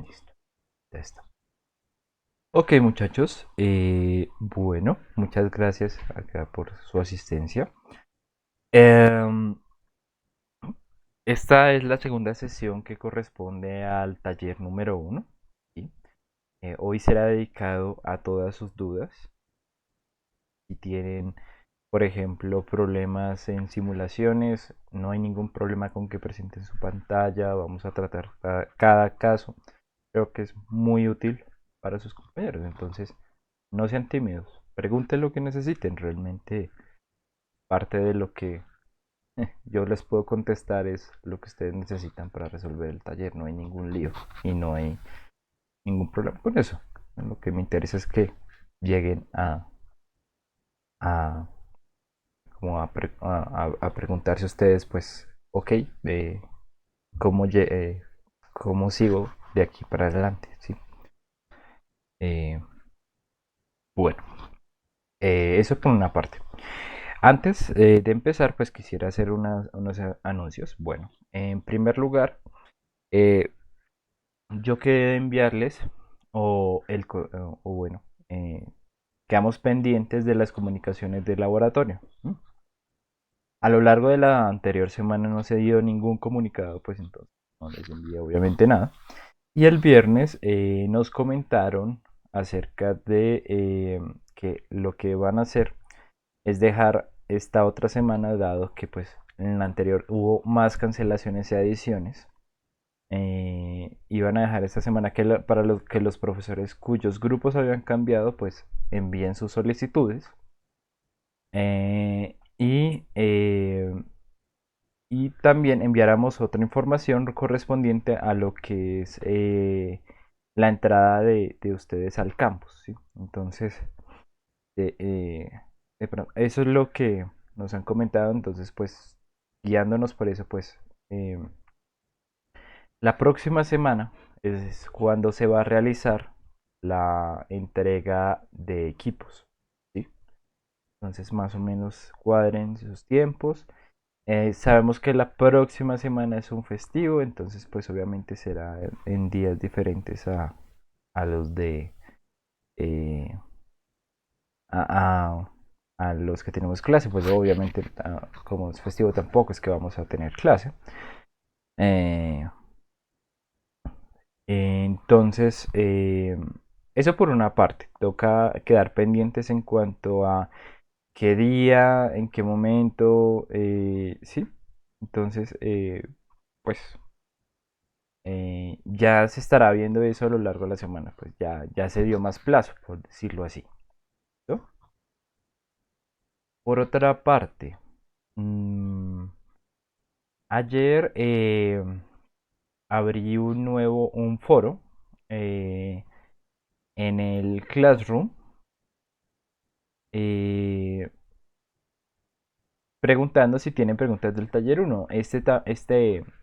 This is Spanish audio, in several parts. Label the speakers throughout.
Speaker 1: Listo, ya está. Ok, muchachos. Bueno, muchas gracias acá por su asistencia. Em, Esta es la segunda sesión que corresponde al taller número uno. ¿Sí? Hoy será dedicado a todas sus dudas. Si tienen, por ejemplo, problemas en simulaciones, no hay ningún problema con que presenten su pantalla. Vamos a tratar cada caso. Creo que es muy útil para sus compañeros. Entonces, no sean tímidos. Pregunten lo que necesiten. Realmente, parte de lo que yo les puedo contestar es lo que ustedes necesitan para resolver el taller. No hay ningún lío y no hay ningún problema con eso. Lo que me interesa es que lleguen a, como a preguntarse ustedes, pues, ok, ¿cómo, cómo sigo de aquí para adelante? ¿Sí? Eh, bueno, eso por una parte. Antes de empezar, pues quisiera hacer unos anuncios. Bueno, en primer lugar, eh, yo quedé enviarles, o bueno, quedamos pendientes de las comunicaciones del laboratorio. ¿M? A lo largo de la anterior semana no se dio ningún comunicado, pues entonces no les envié obviamente nada. Y el viernes nos comentaron acerca de que lo que van a hacer es dejar esta otra semana, dado que pues en la anterior hubo más cancelaciones y adiciones. Iban a dejar esta semana para los que los profesores cuyos grupos habían cambiado pues envíen sus solicitudes. Eh, y, eh, y también enviáramos otra información correspondiente a lo que es la entrada de ustedes al campus, ¿sí? Entonces, eh, eh, eso es lo que nos han comentado. Entonces, pues, guiándonos por eso, pues, eh, la próxima semana es cuando se va a realizar la entrega de equipos, ¿sí? Entonces, más o menos cuadren sus tiempos. Sabemos que la próxima semana es un festivo, entonces pues obviamente será en días diferentes a los de eh, a, a los que tenemos clase. Pues obviamente como es festivo tampoco es que vamos a tener clase. Eh, entonces eso por una parte, toca quedar pendientes en cuanto a qué día, en qué momento, sí. Entonces pues ya se estará viendo eso a lo largo de la semana, pues ya se dio más plazo, por decirlo así, ¿no? Por otra parte, mm, ayer abrí un foro eh, en el Classroom, eh, preguntando si tienen preguntas del taller 1.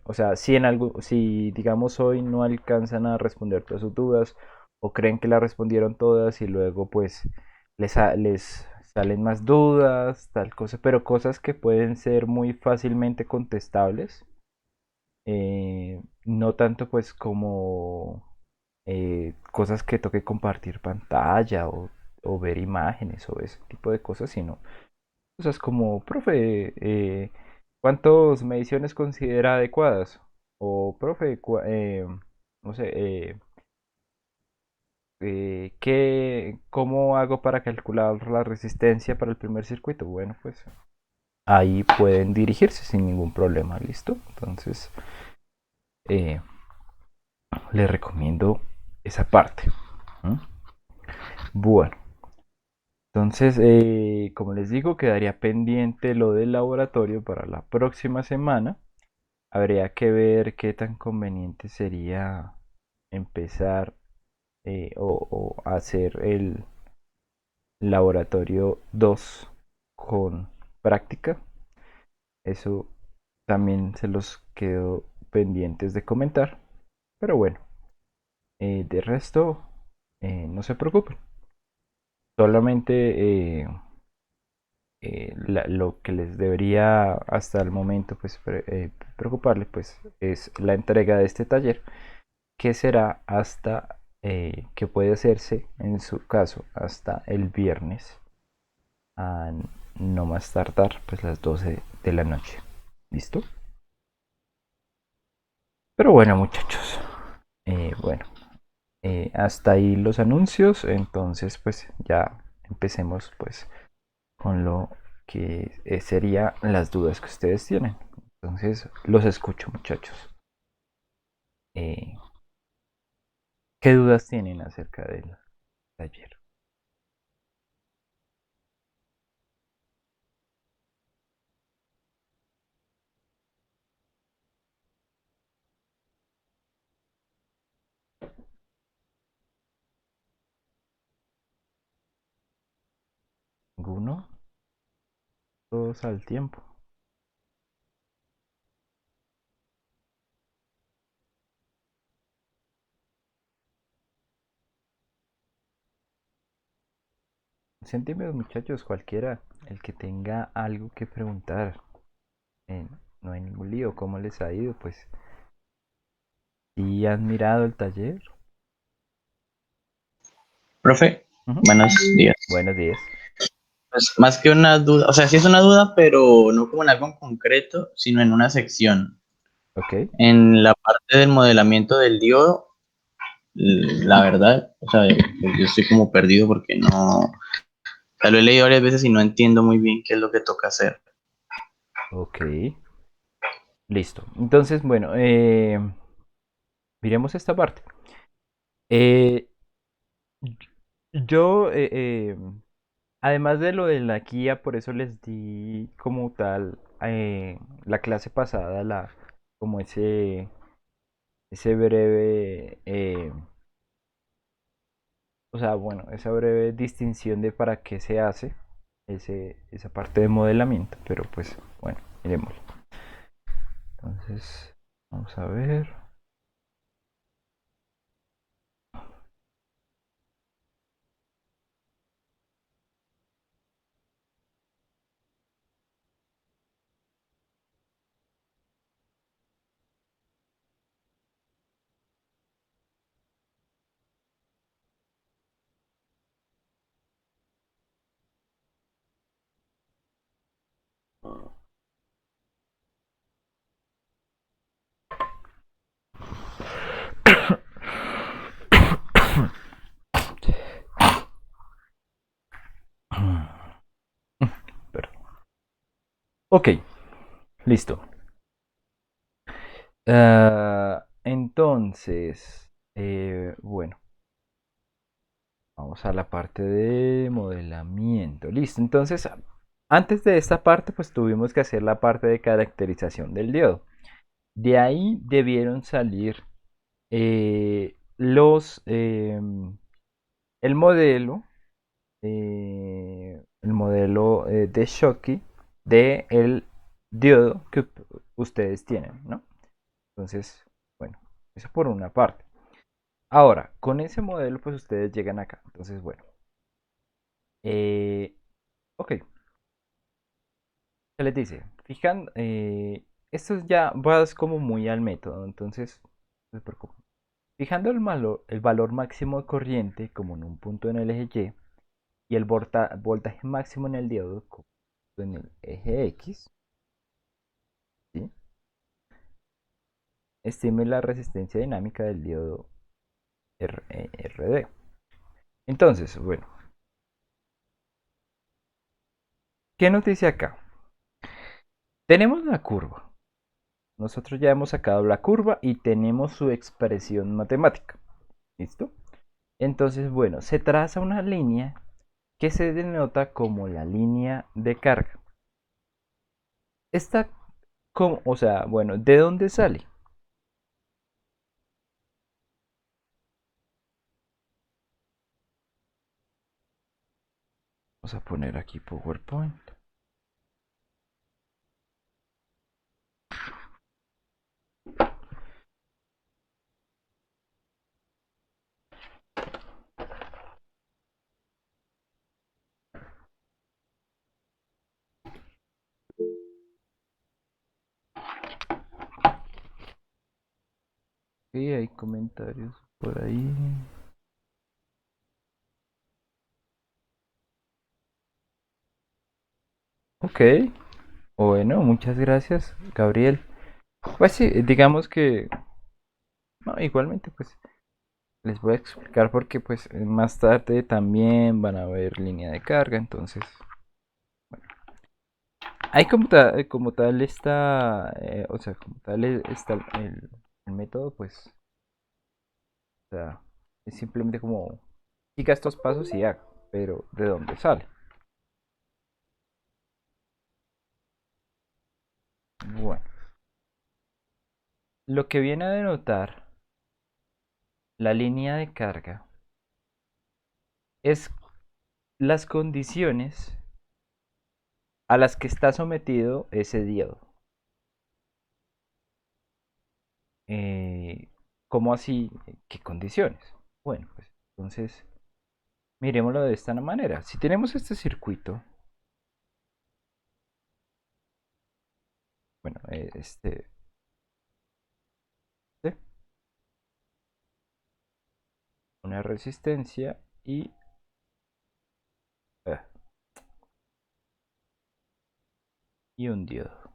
Speaker 1: O sea, si digamos hoy no alcanzan a responder todas sus dudas o creen que las respondieron todas y luego pues les salen más dudas, tal cosa, pero cosas que pueden ser muy fácilmente contestables, no tanto pues como cosas que toque compartir pantalla o ver imágenes o ese tipo de cosas, sino cosas como, profe, ¿cuántas mediciones considera adecuadas? O, profe, no sé, ¿cómo hago para calcular la resistencia para el primer circuito? Bueno, pues ahí pueden dirigirse sin ningún problema, ¿listo? Entonces, eh, les recomiendo esa parte. ¿M? Bueno, entonces, como les digo, quedaría pendiente lo del laboratorio para la próxima semana. Habría que ver qué tan conveniente sería empezar o hacer el laboratorio 2 con práctica. Eso también se los quedo pendientes de comentar. Pero bueno, de resto, no se preocupen. Solamente lo que les debería hasta el momento pues, preocuparles pues, es la entrega de este taller, que será hasta, que puede hacerse en su caso hasta el viernes a no más tardar pues las 12 de la noche. ¿Listo? Pero bueno muchachos, bueno, hasta ahí los anuncios, entonces pues ya empecemos pues con lo que sería las dudas que ustedes tienen. Entonces los escucho muchachos. Eh, ¿Qué dudas tienen acerca del taller? ¿Ninguno? Todos al tiempo. Centímetros muchachos, cualquiera, el que tenga algo que preguntar. Eh, no hay ningún lío, ¿cómo les ha ido? Pues si han mirado el taller.
Speaker 2: Profe,
Speaker 1: Ujú.
Speaker 2: buenos días.
Speaker 1: Buenos días.
Speaker 2: Pues más que una duda, o sea, sí es una duda, pero no como en algo en concreto, sino en una sección.
Speaker 1: Ok.
Speaker 2: En la parte del modelamiento del diodo, la verdad, o sea, pues yo estoy como perdido porque no, o sea, lo he leído varias veces y no entiendo muy bien qué es lo que toca hacer.
Speaker 1: Ok. Listo. Entonces, bueno, miremos esta parte. Eh, yo, además de lo de la guía, por eso les di como tal la clase pasada, como ese breve, o sea, bueno, esa breve distinción de para qué se hace esa parte de modelamiento, pero pues bueno, miremoslo. Entonces, vamos a ver. Perdón. Ok, listo. Entonces, bueno, vamos a la parte de modelamiento. Listo, entonces, antes de esta parte, pues tuvimos que hacer la parte de caracterización del diodo. De ahí debieron salir el modelo, de Schottky de el diodo que ustedes tienen, ¿no? Entonces, bueno, eso por una parte. Ahora, con ese modelo, pues ustedes llegan acá. Entonces, bueno, ok, se les dice, fijan, esto ya vas como muy al método, entonces, no se preocupen. Fijando el valor máximo de corriente como en un punto en el eje Y el voltaje máximo en el diodo como en el eje X, ¿sí? Estime la resistencia dinámica del diodo RD. Entonces, bueno, ¿qué nos dice acá? Tenemos la curva. Nosotros ya hemos sacado la curva y tenemos su expresión matemática. ¿Listo? Entonces, bueno, se traza una línea que se denota como la línea de carga. Esta, como, o sea, bueno, ¿de dónde sale? Vamos a poner aquí PowerPoint. Sí, hay comentarios por ahí. Ok, bueno, muchas gracias, Gabriel. Pues sí, digamos que, no, igualmente, pues les voy a explicar porque pues más tarde también van a ver línea de carga, entonces hay como tal está, o sea, como tal está el método, pues, o sea, es simplemente como siga estos pasos y haga, pero ¿de dónde sale? Bueno, lo que viene a denotar la línea de carga es las condiciones a las que está sometido ese diodo. Eh, ¿Cómo así? ¿Qué condiciones? Bueno, pues entonces miremoslo de esta manera. Si tenemos este circuito, bueno, ¿sí? Una resistencia eh, y un diodo.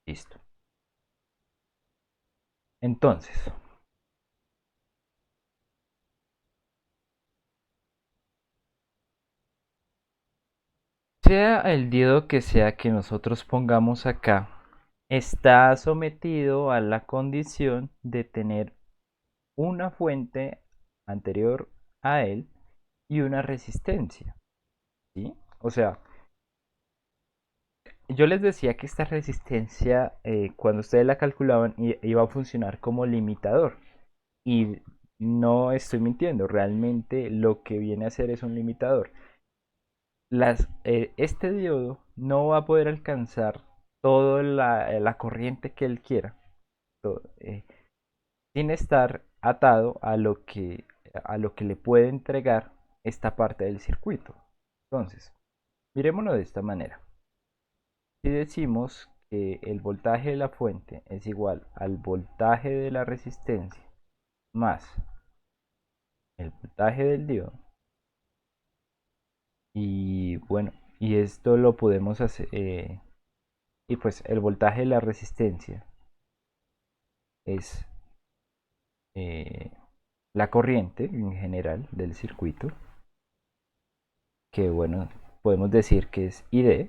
Speaker 1: Listo. Entonces, sea el diodo que sea que nosotros pongamos acá, está sometido a la condición de tener una fuente anterior a él y una resistencia, ¿sí? O sea, yo les decía que esta resistencia, cuando ustedes la calculaban, iba a funcionar como limitador. Y no estoy mintiendo, realmente lo que viene a ser es un limitador. Este diodo no va a poder alcanzar toda la corriente que él quiera, todo, sin estar atado a lo que le puede entregar esta parte del circuito. Entonces, miremoslo de esta manera. Si decimos que el voltaje de la fuente es igual al voltaje de la resistencia más el voltaje del diodo, y bueno, y esto lo podemos hacer, y pues el voltaje de la resistencia es eh, la corriente en general del circuito, que bueno, podemos decir que es ID.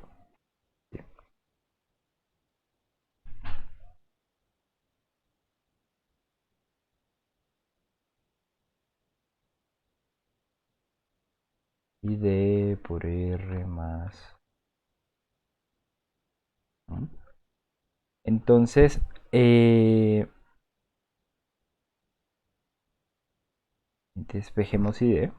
Speaker 1: ID por R más, ¿no? Entonces, despejemos ID.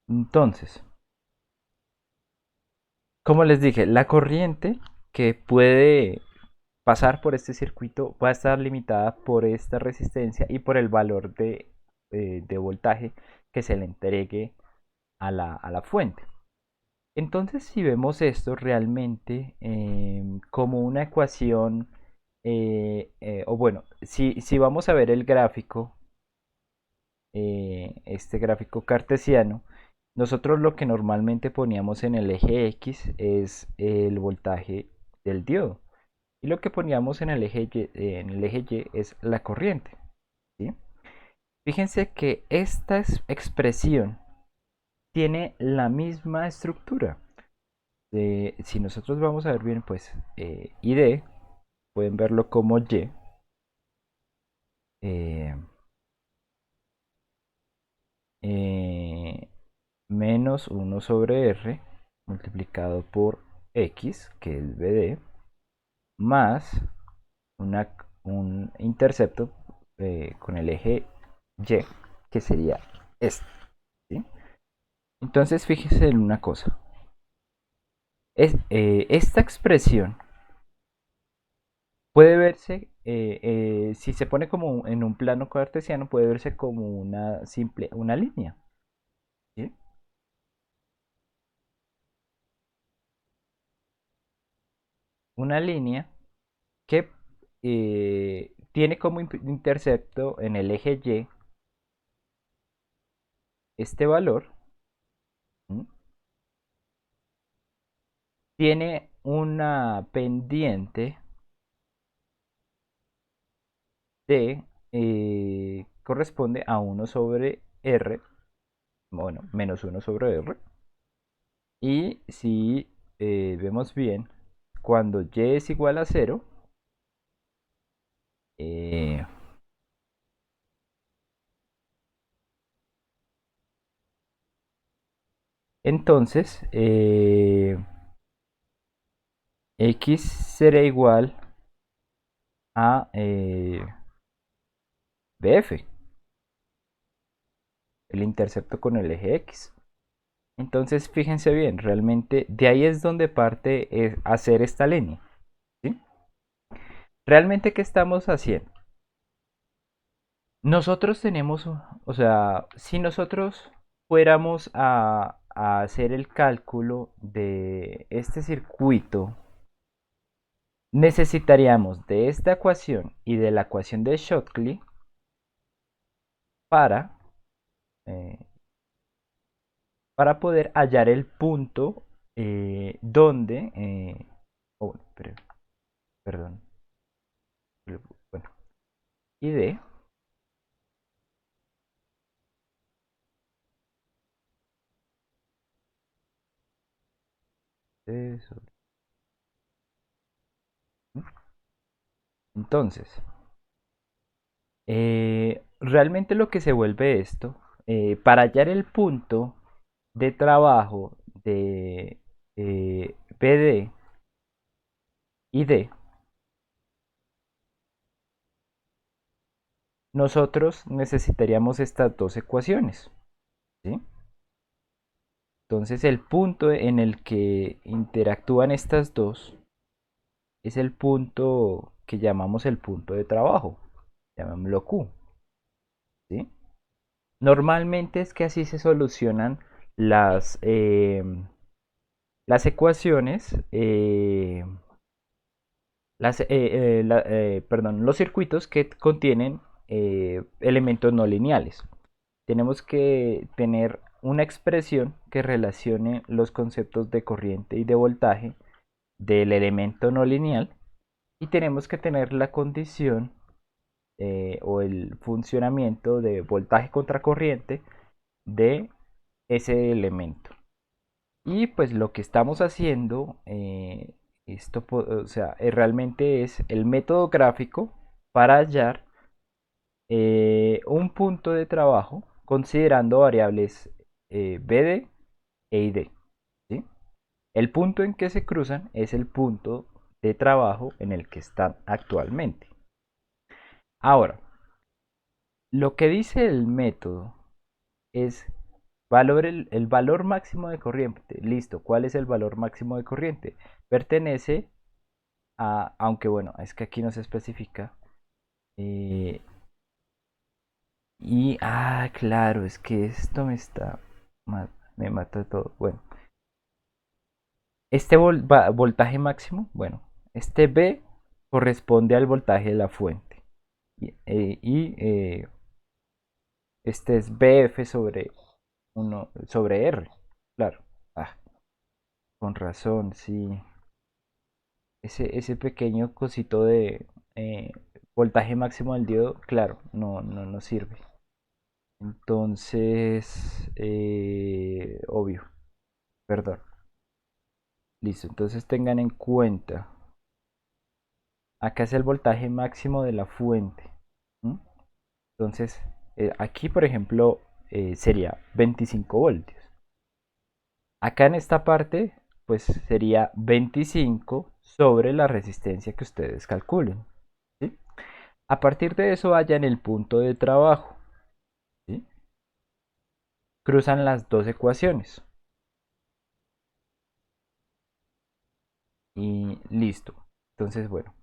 Speaker 1: Entonces, como les dije, la corriente que puede pasar por este circuito va a estar limitada por esta resistencia y por el valor de voltaje que se le entregue a la fuente. Entonces, si vemos esto realmente como una ecuación, o bueno, si vamos a ver el gráfico, este gráfico cartesiano, nosotros lo que normalmente poníamos en el eje X es el voltaje del diodo. Y lo que poníamos en el eje Y es la corriente, ¿sí? Fíjense que esta expresión tiene la misma estructura. Si nosotros vamos a ver bien, pues ID, pueden verlo como Y, eh, eh, menos 1 sobre R multiplicado por X, que es BD, más una, un intercepto con el eje Y, que sería este, ¿sí? Entonces fíjese en una cosa. Esta expresión puede verse, si se pone como en un plano cartesiano, puede verse como una simple, una línea. ¿Sí? Una línea que tiene como intercepto en el eje Y este valor. ¿Mm? Tiene una pendiente de, corresponde a 1/r, bueno, -1/r. Y si vemos bien, cuando y es igual a 0, eh, entonces x será igual a bf, el intercepto con el eje x. Entonces fíjense bien, realmente de ahí es donde parte hacer esta línea. ¿Sí? Realmente, ¿qué estamos haciendo? Nosotros tenemos, o sea, si nosotros fuéramos a hacer el cálculo de este circuito, necesitaríamos de esta ecuación y de la ecuación de Schottky para, eh, para poder hallar el punto donde, oh, perdón, bueno, y de eso. Entonces, realmente lo que se vuelve esto, para hallar el punto de trabajo de BD y D, nosotros necesitaríamos estas dos ecuaciones. ¿Sí? Entonces el punto en el que interactúan estas dos es el punto que llamamos el punto de trabajo, llamémoslo Q. ¿Sí? Normalmente es que así se solucionan las, las ecuaciones, perdón, los circuitos que contienen elementos no lineales. Tenemos que tener una expresión que relacione los conceptos de corriente y de voltaje del elemento no lineal, y tenemos que tener la condición o el funcionamiento de voltaje contra corriente de ese elemento. Y pues lo que estamos haciendo, o sea, realmente es el método gráfico para hallar un punto de trabajo considerando variables BD e ID. ¿Sí? El punto en que se cruzan es el punto de trabajo en el que están actualmente. Ahora, lo que dice el método es el valor máximo de corriente. Listo, ¿cuál es el valor máximo de corriente? Pertenece a, aunque bueno, es que aquí no se especifica. eh, claro, es que esto me mata todo. Bueno, este voltaje máximo, bueno, este B corresponde al voltaje de la fuente. Y este es BF sobre 1 sobre R. Claro. Ah, con razón, sí. Ese pequeño cosito de voltaje máximo del diodo, claro, no sirve. Entonces, obvio, perdón. Listo, entonces tengan en cuenta. Acá es el voltaje máximo de la fuente. ¿Mm? Entonces, aquí, por ejemplo, sería 25 voltios. Acá en esta parte, pues sería 25 sobre la resistencia que ustedes calculen. ¿Sí? A partir de eso, vayan el punto de trabajo. ¿Sí? Cruzan las dos ecuaciones. Y listo. Entonces, bueno.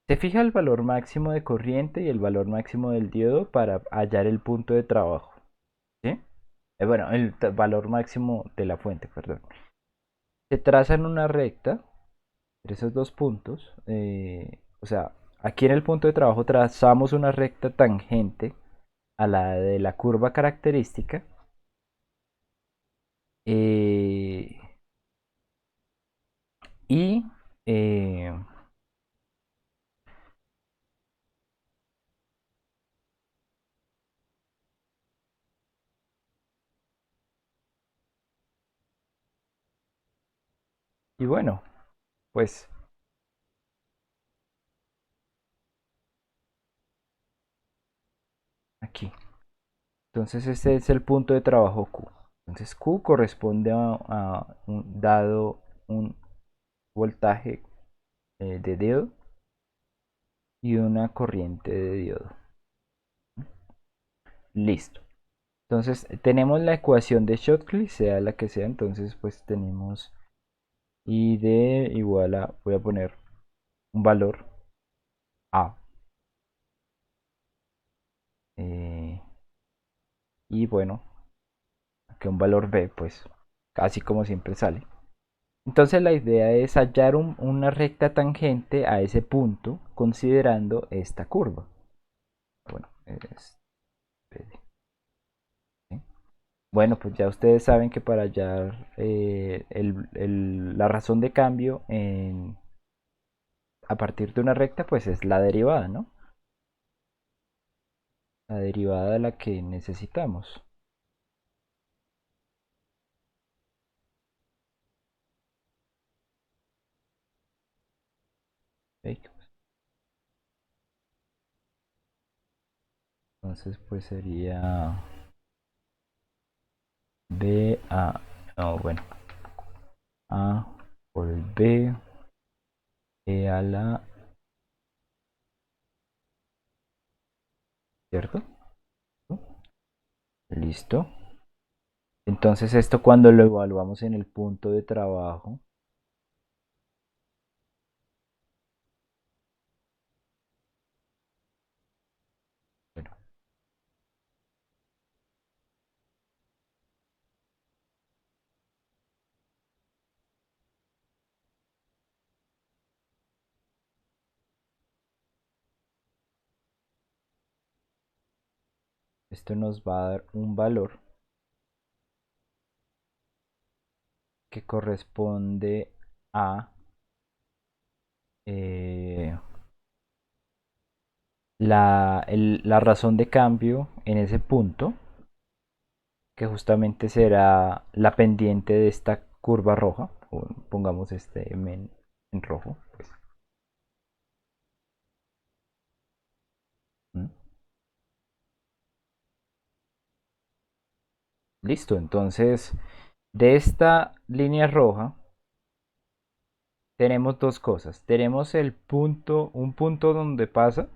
Speaker 1: Se fija el valor máximo de corriente y el valor máximo del diodo para hallar el punto de trabajo. ¿Sí? Bueno, el valor máximo de la fuente, perdón. Se traza en una recta entre esos dos puntos. O sea, aquí en el punto de trabajo trazamos una recta tangente a la de la curva característica. eh, y, eh, y bueno, pues aquí. Entonces este es el punto de trabajo Q. Entonces Q corresponde a un, dado un voltaje de diodo y una corriente de diodo. Listo. Entonces tenemos la ecuación de Schottky, sea la que sea. Entonces pues tenemos ID igual a, voy a poner un valor A. eh, y bueno, que un valor B, pues casi como siempre sale. Entonces la idea es hallar una recta tangente a ese punto considerando esta curva. Bueno, ¿sí? Bueno, pues ya ustedes saben que para hallar la razón de cambio a partir de una recta, pues es la derivada, ¿no? La derivada de la que necesitamos. ¿Ok? Entonces pues sería B a... No, bueno. A por el B, E a la... ¿Cierto? Listo. Entonces esto cuando lo evaluamos en el punto de trabajo, bueno, esto nos va a dar un valor que corresponde a eh, la razón de cambio en ese punto, que justamente será la pendiente de esta curva roja, o pongamos este M en rojo. Pues. ¿Mm? Listo, entonces de esta línea roja tenemos dos cosas. Tenemos el punto, un punto donde pasa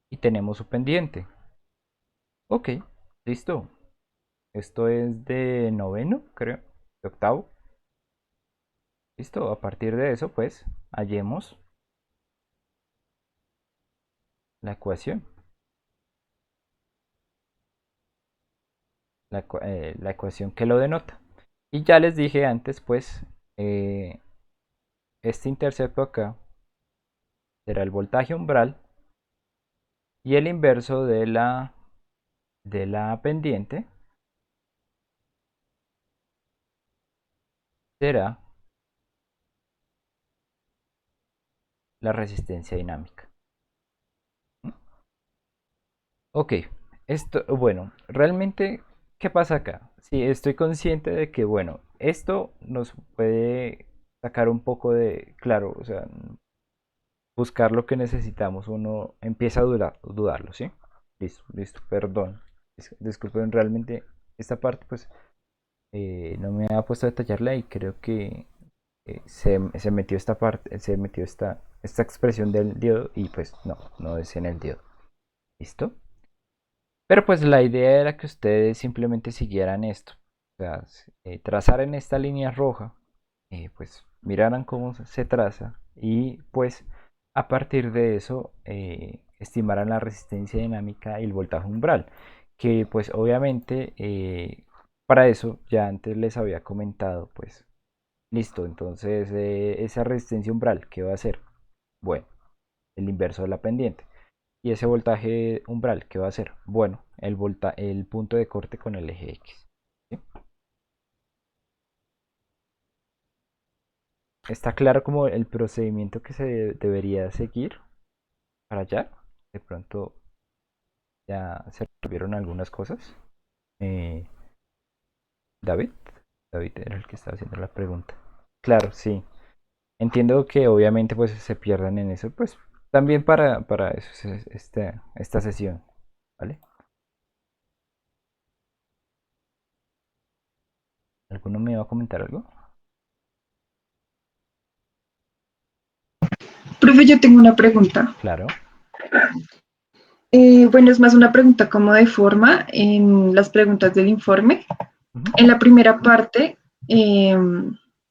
Speaker 1: y tenemos su pendiente. Ok, listo. Esto es de noveno, creo, de octavo. Listo, a partir de eso, pues, hallemos la ecuación. La ecuación que lo denota. Y ya les dije antes, pues, eh, este intercepto acá será el voltaje umbral y el inverso de la pendiente será la resistencia dinámica. Ok, esto, bueno, realmente, ¿qué pasa acá? Sí, estoy consciente de que, bueno, esto nos puede sacar un poco de, claro, o sea, buscar lo que necesitamos, uno empieza a dudarlo, ¿sí? Listo, listo, perdón. Disculpen, realmente esta parte, pues, no me ha puesto a detallarla y creo que se metió esta parte, se metió esta expresión del diodo y pues no es en el diodo. ¿Listo? Pero pues la idea era que ustedes simplemente siguieran esto. O sea, trazar en esta línea roja, pues miraran cómo se traza y pues a partir de eso estimaran la resistencia dinámica y el voltaje umbral, que pues obviamente para eso ya antes les había comentado, pues listo, entonces esa resistencia umbral, ¿qué va a ser? Bueno, el inverso de la pendiente. Y ese voltaje umbral, ¿qué va a ser? Bueno, el punto de corte con el eje X. ¿Sí? ¿Está claro como el procedimiento que se debería seguir para allá? De pronto ya se resolvieron algunas cosas. Eh, David, David era el que estaba haciendo la pregunta. Claro, sí. Entiendo que obviamente pues se pierdan en eso, pues también para eso es esta sesión, ¿vale? ¿Alguno me va a comentar algo?
Speaker 3: Profe, yo tengo una pregunta.
Speaker 1: Claro.
Speaker 3: Bueno, es más una pregunta como de forma en las preguntas del informe.
Speaker 1: Ujú.
Speaker 3: En la primera parte, eh,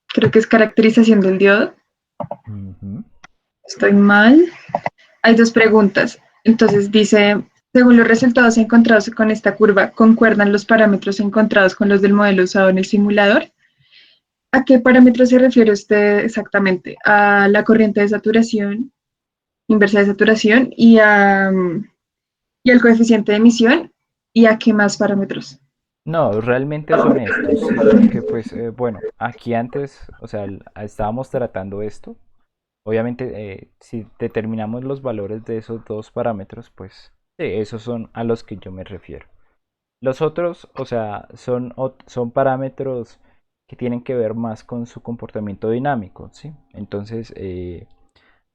Speaker 3: creo que es caracterización del diodo.
Speaker 1: Ujú.
Speaker 3: Estoy mal. Hay dos preguntas. Entonces dice, según los resultados encontrados con esta curva, ¿concuerdan los parámetros encontrados con los del modelo usado en el simulador? ¿A qué parámetro se refiere usted exactamente? ¿A la corriente de saturación, inversa de saturación y al coeficiente de emisión? ¿Y a qué más parámetros?
Speaker 1: No, realmente son estos, ¿sí? Porque pues, bueno, aquí antes, o sea, estábamos tratando esto. Obviamente, si determinamos los valores de esos dos parámetros, pues, sí, esos son a los que yo me refiero. Los otros, o sea, son parámetros que tienen que ver más con su comportamiento dinámico, ¿sí? Entonces,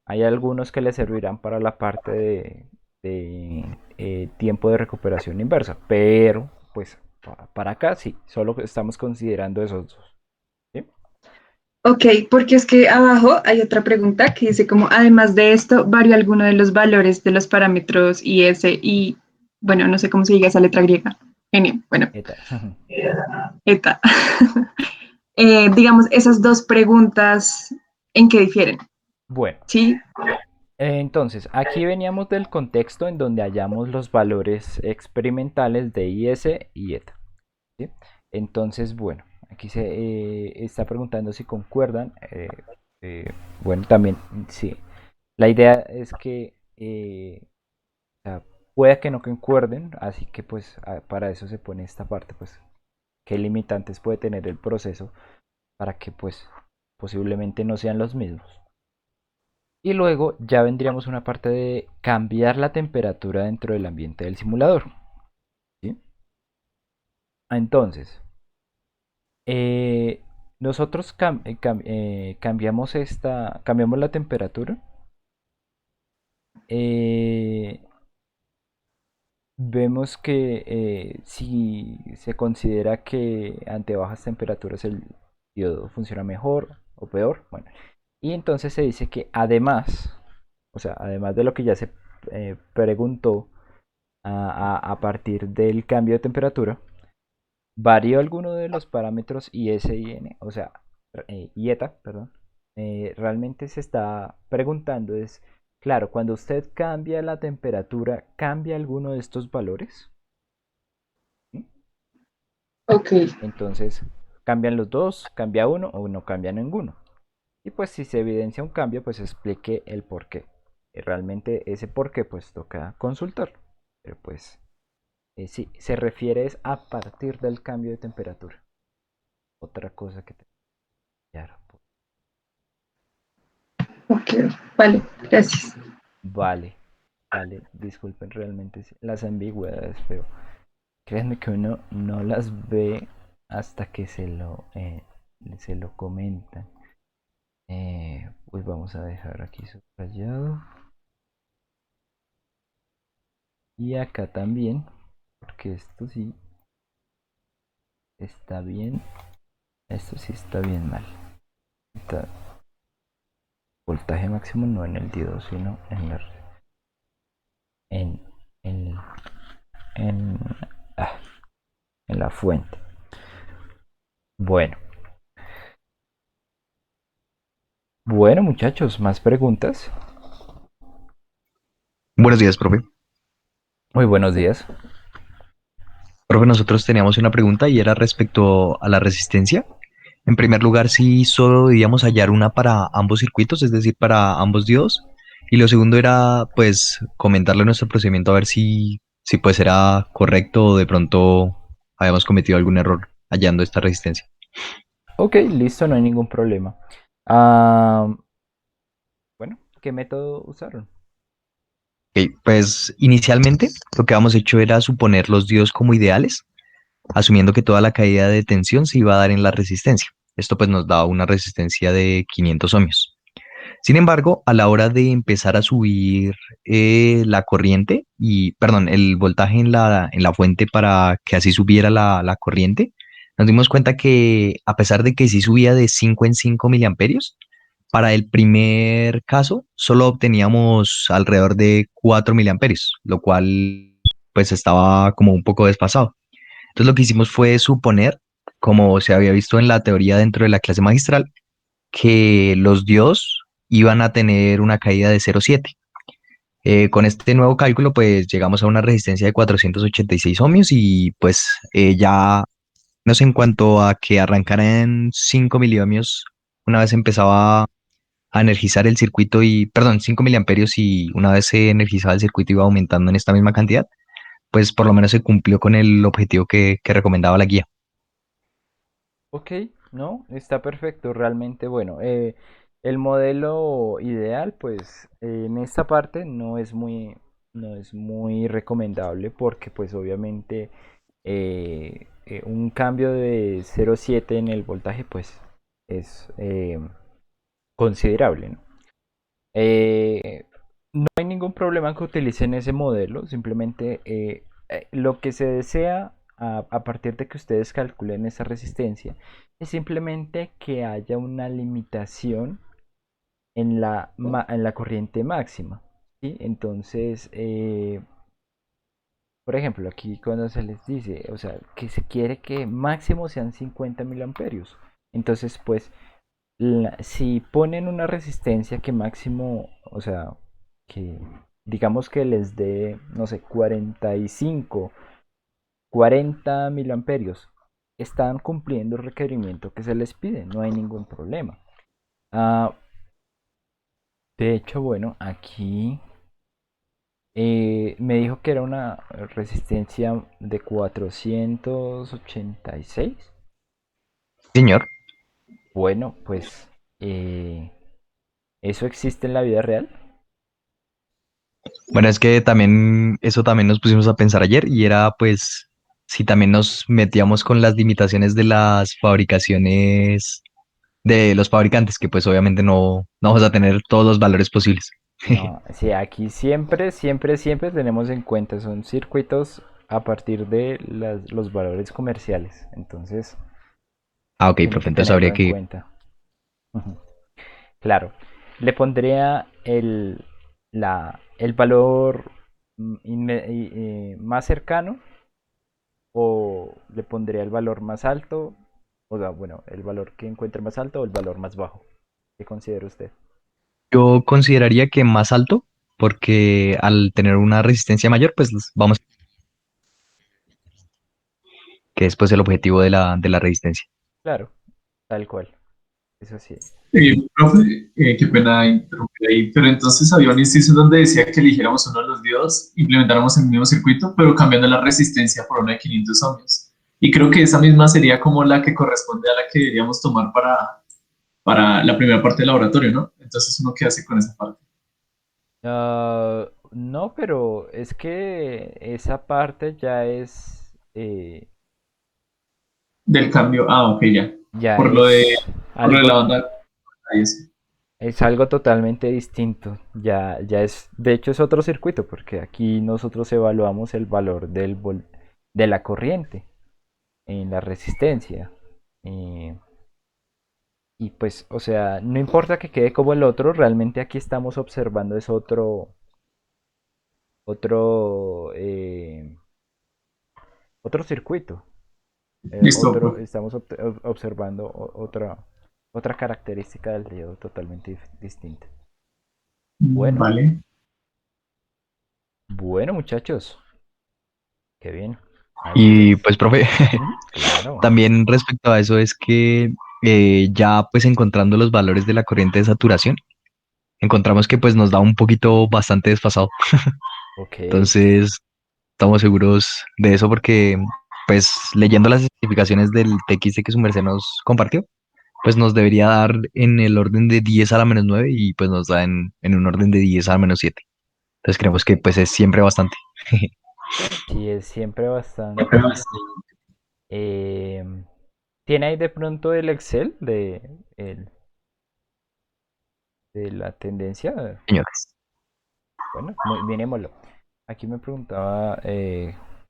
Speaker 1: hay algunos que le servirán para la parte de tiempo de recuperación inversa, pero pues para acá sí, solo estamos considerando esos dos. ¿Sí?
Speaker 3: Ok, porque es que abajo hay otra pregunta que dice como, además de esto, ¿varía alguno de los valores de los parámetros IS y, bueno, no sé cómo se diga esa letra griega? N, bueno,
Speaker 1: Eta.
Speaker 3: eta. Digamos, esas dos preguntas, ¿en qué difieren?
Speaker 1: Bueno,
Speaker 3: ¿Sí?
Speaker 1: entonces aquí veníamos del contexto en donde hallamos los valores experimentales de IS y ETA. ¿Sí? Entonces, bueno, aquí se está preguntando si concuerdan. Bueno, también, sí. La idea es que o sea, pueda que no concuerden, así que pues para eso se pone esta parte, pues qué limitantes puede tener el proceso para que pues posiblemente no sean los mismos. Y luego ya vendríamos a una parte de cambiar la temperatura dentro del ambiente del simulador. ¿Sí? Entonces, nosotros cambiamos la temperatura. eh, Vemos que si se considera que ante bajas temperaturas el diodo funciona mejor o peor, bueno, y entonces se dice que además, o sea, además de lo que ya se preguntó a partir del cambio de temperatura, varió alguno de los parámetros IS y N, o sea, y ETA, perdón. Realmente se está preguntando es, claro, cuando usted cambia la temperatura, ¿cambia alguno de estos valores? ¿Sí?
Speaker 3: Ok,
Speaker 1: Entonces, ¿cambian los dos? ¿Cambia uno o no cambia ninguno? Y pues si se evidencia un cambio, pues explique el por qué. Realmente ese por qué pues toca consultar. Pero pues sí, se refiere es a partir del cambio de temperatura. Otra cosa que te claro.
Speaker 3: ok, vale, gracias.
Speaker 1: Vale, vale, disculpen realmente las ambigüedades, pero créanme que uno no las ve hasta que se lo comentan. Pues vamos a dejar aquí subrayado. Y acá también, porque esto sí está bien, esto sí está bien mal. Está voltaje máximo no en el diodo, sino en, en, en, ah, en la fuente. Bueno, bueno muchachos, más preguntas.
Speaker 4: Buenos días, profe.
Speaker 1: Muy buenos días.
Speaker 4: Profe, nosotros teníamos una pregunta y era respecto a la resistencia. En primer lugar, si solo debíamos hallar una para ambos circuitos, es decir, para ambos diodos. Y lo segundo era, pues, comentarle nuestro procedimiento a ver si pues era correcto o de pronto habíamos cometido algún error hallando esta resistencia.
Speaker 1: Ok, listo, no hay ningún problema. Ah, bueno, ¿qué método usaron?
Speaker 4: Ok, pues, inicialmente lo que habíamos hecho era suponer los diodos como ideales, asumiendo que toda la caída de tensión se iba a dar en la resistencia. Esto pues nos da una resistencia de 500 ohmios. Sin embargo, a la hora de empezar a subir la corriente y, perdón, el voltaje en la fuente para que así subiera la corriente, nos dimos cuenta que a pesar de que sí subía de 5 en 5 miliamperios, para el primer caso solo obteníamos alrededor de 4 miliamperios, lo cual pues estaba como un poco desfasado. Entonces lo que hicimos fue suponer, como se había visto en la teoría dentro de la clase magistral, que los diodos iban a tener una caída de 0,7. Con este nuevo cálculo, pues llegamos a una resistencia de 486 ohmios y pues ya, no sé, en cuanto a que arrancara en 5 miliohmios, una vez empezaba a energizar el circuito y, perdón, 5 miliamperios y una vez se energizaba el circuito iba aumentando en esta misma cantidad, pues por lo menos se cumplió con el objetivo que recomendaba la guía.
Speaker 1: Ok, no, está perfecto, realmente bueno. El modelo ideal, pues en esta parte no es muy recomendable porque pues obviamente un cambio de 0,7 en el voltaje pues es considerable, ¿no? Eh, no hay ningún problema que utilicen ese modelo, simplemente lo que se desea a partir de que ustedes calculen esa resistencia es simplemente que haya una limitación en la corriente máxima. ¿Sí? Entonces, por ejemplo, aquí cuando se les dice, o sea, que se quiere que máximo sean 50 miliamperios. Entonces, pues si ponen una resistencia que máximo, o sea, que digamos que les dé, no sé, 45, 40 miliamperios, están cumpliendo el requerimiento que se les pide, no hay ningún problema. Ah, de hecho, bueno, aquí me dijo que era una resistencia de 486.
Speaker 4: Señor.
Speaker 1: Bueno, pues eso existe en la vida real.
Speaker 4: Bueno, es que también eso también nos pusimos a pensar ayer y era pues si también nos metíamos con las limitaciones de las fabricaciones de los fabricantes, que pues obviamente no vamos a tener todos los valores posibles.
Speaker 1: No, sí, aquí siempre, siempre, siempre tenemos en cuenta, son circuitos a partir de los valores comerciales, entonces
Speaker 4: Ah, ok,
Speaker 1: tiene
Speaker 4: profe,
Speaker 1: que
Speaker 4: entonces
Speaker 1: tenerlo
Speaker 4: habría
Speaker 1: en
Speaker 4: que...
Speaker 1: cuenta. Ujú. Claro, le pondría el valor más cercano o le pondría el valor más alto, o sea, bueno, el valor que encuentre más alto o el valor más bajo. ¿Qué considera usted?
Speaker 4: Yo consideraría que más alto, porque al tener una resistencia mayor, pues vamos, que es pues el objetivo de de la resistencia.
Speaker 1: Claro, tal cual, eso sí.
Speaker 5: Profe, qué pena interrumpir ahí, pero entonces había un inciso donde decía que eligiéramos uno de los diodos, implementáramos el mismo circuito, pero cambiando la resistencia por una de 500 ohmios. Y creo que esa misma sería como la que corresponde a la que deberíamos tomar para la primera parte del laboratorio, ¿no? Entonces, ¿uno qué hace con esa parte?
Speaker 1: No, pero es que esa parte
Speaker 5: Del cambio, ok, ya.
Speaker 1: ya
Speaker 5: Por lo de,
Speaker 1: es
Speaker 5: por lo de la
Speaker 1: algo,
Speaker 5: banda. Ahí sí.
Speaker 1: es algo totalmente distinto. Ya es, de hecho es otro circuito, porque aquí nosotros evaluamos el valor de la corriente en la resistencia. Eh, y pues, o sea, no importa que quede como el otro, realmente aquí estamos observando es otro, otro circuito.
Speaker 5: Listo, profe.
Speaker 1: Estamos observando otra característica del diodo totalmente distinta. Bueno,
Speaker 5: Vale.
Speaker 1: bueno muchachos, qué bien.
Speaker 4: Y
Speaker 1: Antes,
Speaker 4: pues, profe,
Speaker 1: claro.
Speaker 4: también respecto a eso es que ya pues encontrando los valores de la corriente de saturación, encontramos que pues nos da un poquito bastante desfasado.
Speaker 1: Ok.
Speaker 4: Entonces, estamos seguros de eso porque pues leyendo las especificaciones del TXT que su merced nos compartió, pues nos debería dar en el orden de 10 a la menos 9 y pues nos da en un orden de 10 a la menos 7. Entonces creemos que pues es siempre bastante.
Speaker 1: Sí, es siempre bastante. Eh, ¿Tiene ahí de pronto el Excel de la tendencia?
Speaker 4: Señores.
Speaker 1: Bueno, miremoslo. Aquí me preguntaba,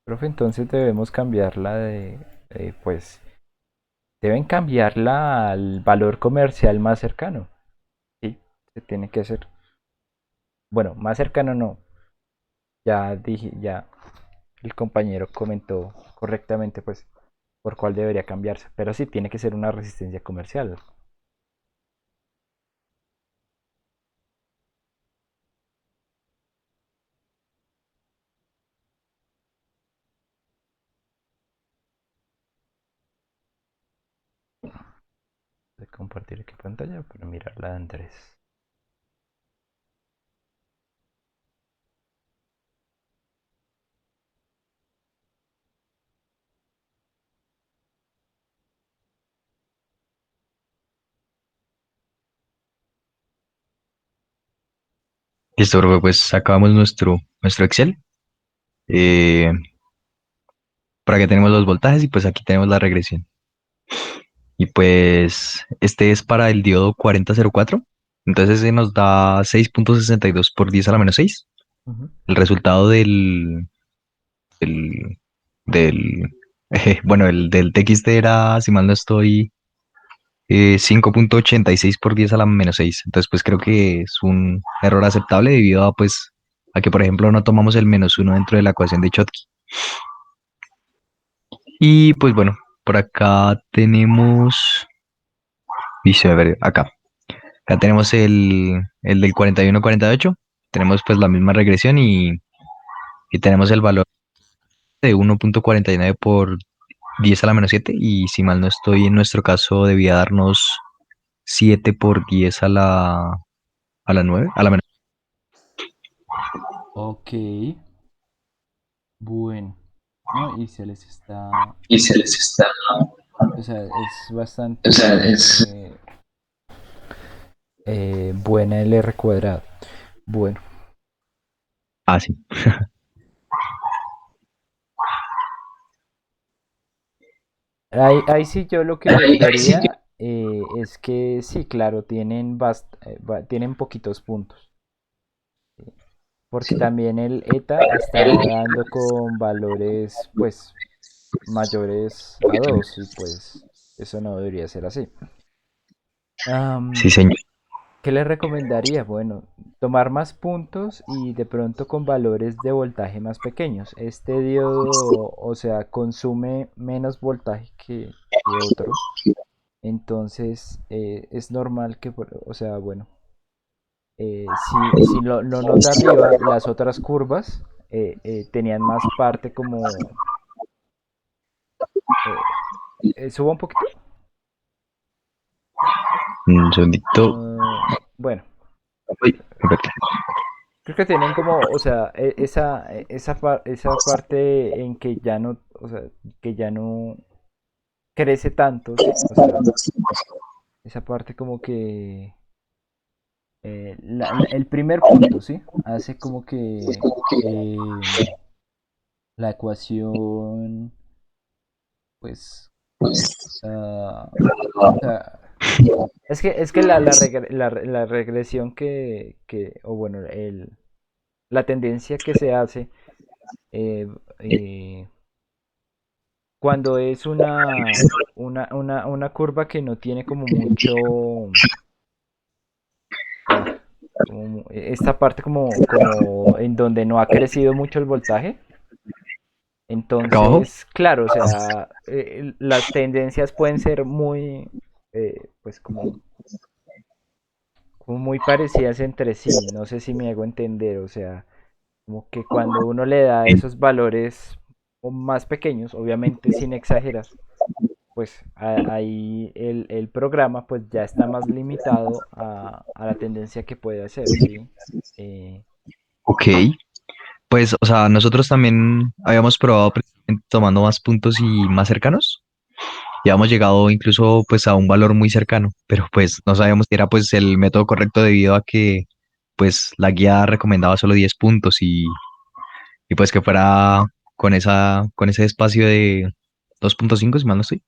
Speaker 1: profe, entonces debemos cambiarla pues, deben cambiarla al valor comercial más cercano. Sí, se tiene que hacer. Bueno, más cercano no. Ya dije, ya el compañero comentó correctamente, pues, por cuál debería cambiarse. Pero sí, tiene que ser una resistencia comercial. Voy a compartir aquí pantalla para mirar la de Andrés.
Speaker 4: Listo, profe, pues acabamos nuestro Excel. eh, por acá tenemos los voltajes y pues aquí tenemos la regresión. Y pues este es para el diodo 4004. Entonces se nos da 6,62 por 10 a la menos 6.
Speaker 1: Ujú.
Speaker 4: El resultado del, del bueno, el del TXT era, si mal no estoy, 5,86 por 10 a la menos 6. Entonces, pues creo que es un error aceptable debido a, pues, a que, por ejemplo, no tomamos el menos uno dentro de la ecuación de Schottky. Y pues bueno, por acá tenemos, dice, a ver, acá tenemos el del 41-48. Tenemos pues la misma regresión y tenemos el valor de 1,49 por 10 a la menos 7 y si mal no estoy en nuestro caso debía darnos 7 por 10 a la 9 a la menos.
Speaker 1: Ok, bueno. No, y se les está.
Speaker 5: Y se les está.
Speaker 1: O sea, es
Speaker 5: O
Speaker 1: bastante
Speaker 5: sea, es.
Speaker 1: buena el R cuadrado. Bueno,
Speaker 4: Ah, sí.
Speaker 1: ahí sí yo lo que
Speaker 5: Ahí sí que.
Speaker 1: vería es que sí, claro, tienen poquitos puntos. Porque también el ETA está dando con valores pues mayores a 2 y pues eso no debería ser así.
Speaker 4: Sí,
Speaker 1: Am,
Speaker 4: señor.
Speaker 1: ¿Qué le recomendaría? Bueno, tomar más puntos y de pronto con valores de voltaje más pequeños. Este diodo, o sea, consume menos voltaje que otros. Entonces, es normal que, o sea, bueno, si lo nota arriba, las otras curvas tenían más parte como... eh, ¿Subo un poquito?
Speaker 4: Un segundito.
Speaker 1: Bueno,
Speaker 4: Uy, espérate.
Speaker 1: creo que tienen como, o sea, esa parte en que ya no, o sea, que ya no crece tanto, ¿sí? O sea, esa parte como que el primer punto, ¿sí? Hace como que la ecuación, pues, ah, o sea, es que la regresión o bueno, la tendencia que se hace eh, eh, cuando es una curva que no tiene como mucho, ah, esta parte como en donde no ha crecido mucho el voltaje,
Speaker 4: acá abajo.
Speaker 1: Entonces, claro, o sea, las tendencias pueden ser muy, pues como muy parecidas entre sí. No sé si me hago entender, o sea, como que cuando uno le da esos valores o más pequeños, obviamente sin exagerar, pues ahí el programa pues ya está más limitado a la tendencia que puede hacer, ¿sí? Eh,
Speaker 4: Ok, pues, o sea, nosotros también habíamos probado precisamente tomando más puntos y más cercanos. Y habíamos llegado incluso pues a un valor muy cercano, pero pues no sabíamos si era pues el método correcto debido a que pues la guía recomendaba solo 10 puntos y pues que fuera con ese espacio de 2.5 si mal no estoy.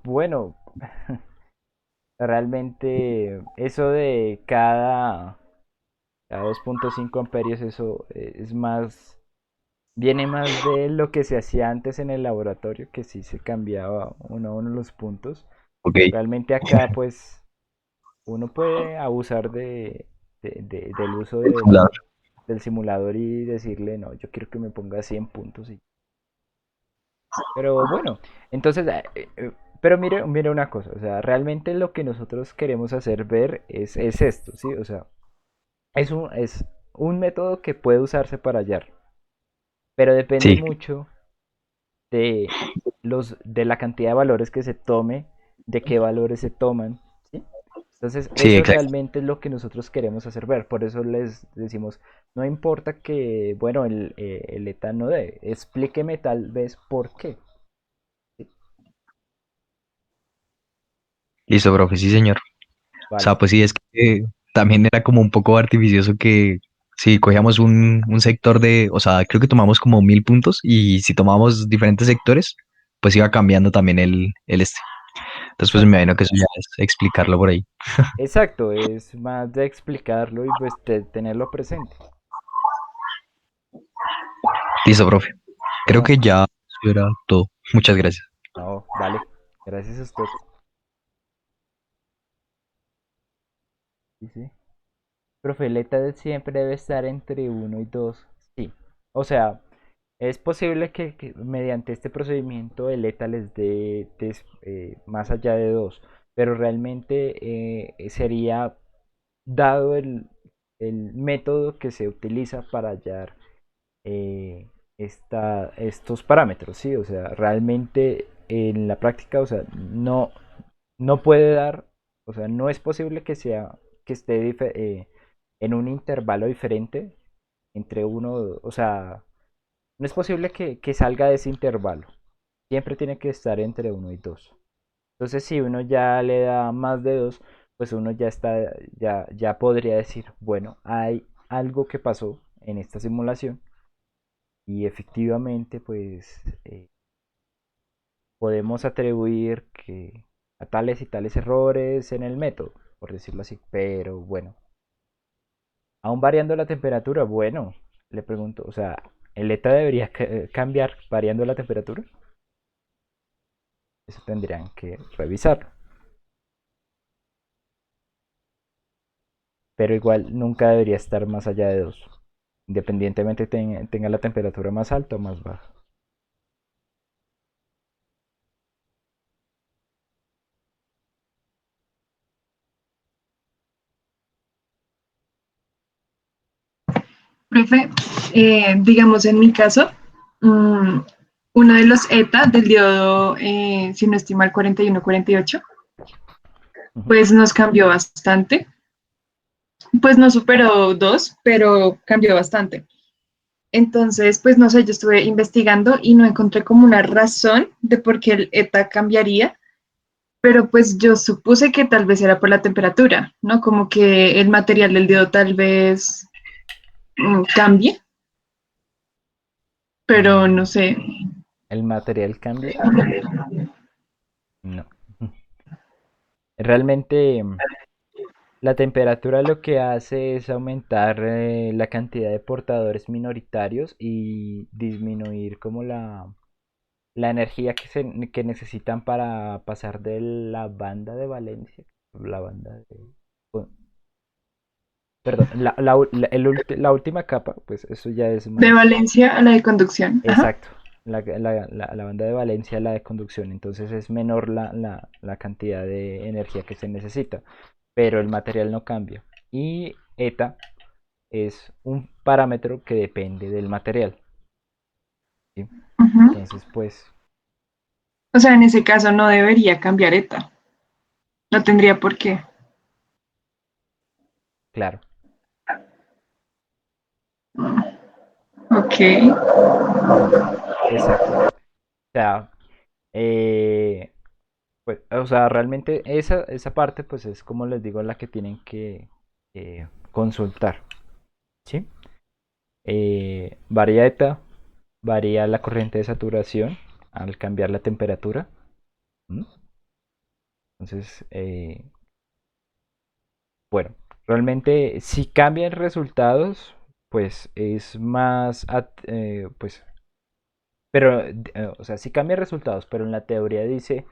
Speaker 1: bueno, realmente eso de cada 2.5 amperios, eso es más, viene más de lo que se hacía antes en el laboratorio, que sí se cambiaba uno a uno los puntos.
Speaker 4: Ok,
Speaker 1: Realmente acá pues uno puede abusar del uso del simulador y decirle, no, yo quiero que me ponga 100 puntos. Pero bueno, entonces, pero mire una cosa, o sea, realmente lo que nosotros queremos hacer ver es esto, ¿sí? O sea, es un método que puede usarse para hallar, pero depende
Speaker 4: sí,
Speaker 1: mucho de de la cantidad de valores que se tome, de qué valores se toman, ¿sí? Entonces,
Speaker 4: sí,
Speaker 1: eso
Speaker 4: exacto.
Speaker 1: realmente es lo que nosotros queremos hacer ver. Por eso les decimos, no importa que, bueno, el ETA no dé, explíqueme tal vez por qué. ¿Sí?
Speaker 4: Listo, profe, sí, señor. O sea,
Speaker 1: Vale.
Speaker 4: pues sí, es que también era como un poco artificioso que si cogíamos un sector de, o sea, creo que tomamos como 1000 puntos y si tomamos diferentes sectores, pues iba cambiando también el este. Entonces, pues me
Speaker 1: Exacto.
Speaker 4: imagino que eso ya es explicarlo por ahí.
Speaker 1: Exacto, es más de explicarlo y pues tenerlo presente.
Speaker 4: Listo, profe. Creo
Speaker 1: No,
Speaker 4: que ya eso era todo. Muchas gracias.
Speaker 1: no, vale. Gracias a usted. Sí, sí. Profe, el ETA siempre debe estar entre uno y 2. Sí. O sea, es posible que mediante este procedimiento el ETA les dé más allá de 2, pero realmente sería dado el método que se utiliza para hallar estos parámetros, ¿sí? O sea, realmente en la práctica, o sea, no puede dar, o sea, no es posible que esté en un intervalo diferente entre uno, o sea, no es posible que salga de ese intervalo. Siempre tiene que estar entre uno y 2. Entonces, si uno ya le da más de 2, pues uno ya está, ya podría decir, bueno, hay algo que pasó en esta simulación y efectivamente, pues podemos atribuir que a tales y tales errores en el método, por decirlo así. Pero bueno, aún variando la temperatura, bueno, le pregunto, o sea, ¿el ETA debería cambiar variando la temperatura? Eso tendrían que revisarlo. Pero igual nunca debería estar más allá de 2, independientemente tenga la temperatura más alta o más baja.
Speaker 3: Profe, digamos en mi caso, mm, uno de los ETA del diodo, si no estoy mal, 4148,
Speaker 1: Ujú.
Speaker 3: pues nos cambió bastante. Pues no superó 2, pero cambió bastante. Entonces, pues no sé, yo estuve investigando y no encontré como una razón de por qué el ETA cambiaría, pero pues yo supuse que tal vez era por la temperatura, ¿no? Como que el material del diodo tal vez cambie, pero no
Speaker 1: Mm,
Speaker 3: sé.
Speaker 1: ¿El material cambia? No. Realmente la temperatura lo que hace es aumentar la cantidad de portadores minoritarios y disminuir como la energía que necesitan para pasar de la banda de valencia, la banda de, Perdón, la última capa, pues eso ya es
Speaker 3: De
Speaker 1: más
Speaker 3: valencia a la de conducción. Ajá.
Speaker 1: exacto. La banda de valencia, la de conducción, entonces es menor la cantidad de energía que se necesita, pero el material no cambia. Y eta es un parámetro que depende del material, ¿sí?
Speaker 3: Ujú.
Speaker 1: Entonces, pues,
Speaker 3: O sea, en ese caso no debería cambiar ETA. No tendría por qué.
Speaker 1: claro,
Speaker 3: Ok.
Speaker 1: exacto. O sea, eh, pues, o sea, realmente esa parte, pues es como les digo, la que tienen que consultar, ¿sí? Varía eta, varía la corriente de saturación al cambiar la temperatura. ¿Mm? Entonces, bueno, realmente si cambian resultados, pues es más, pues, pero, o sea, si cambian resultados, pero en la teoría dice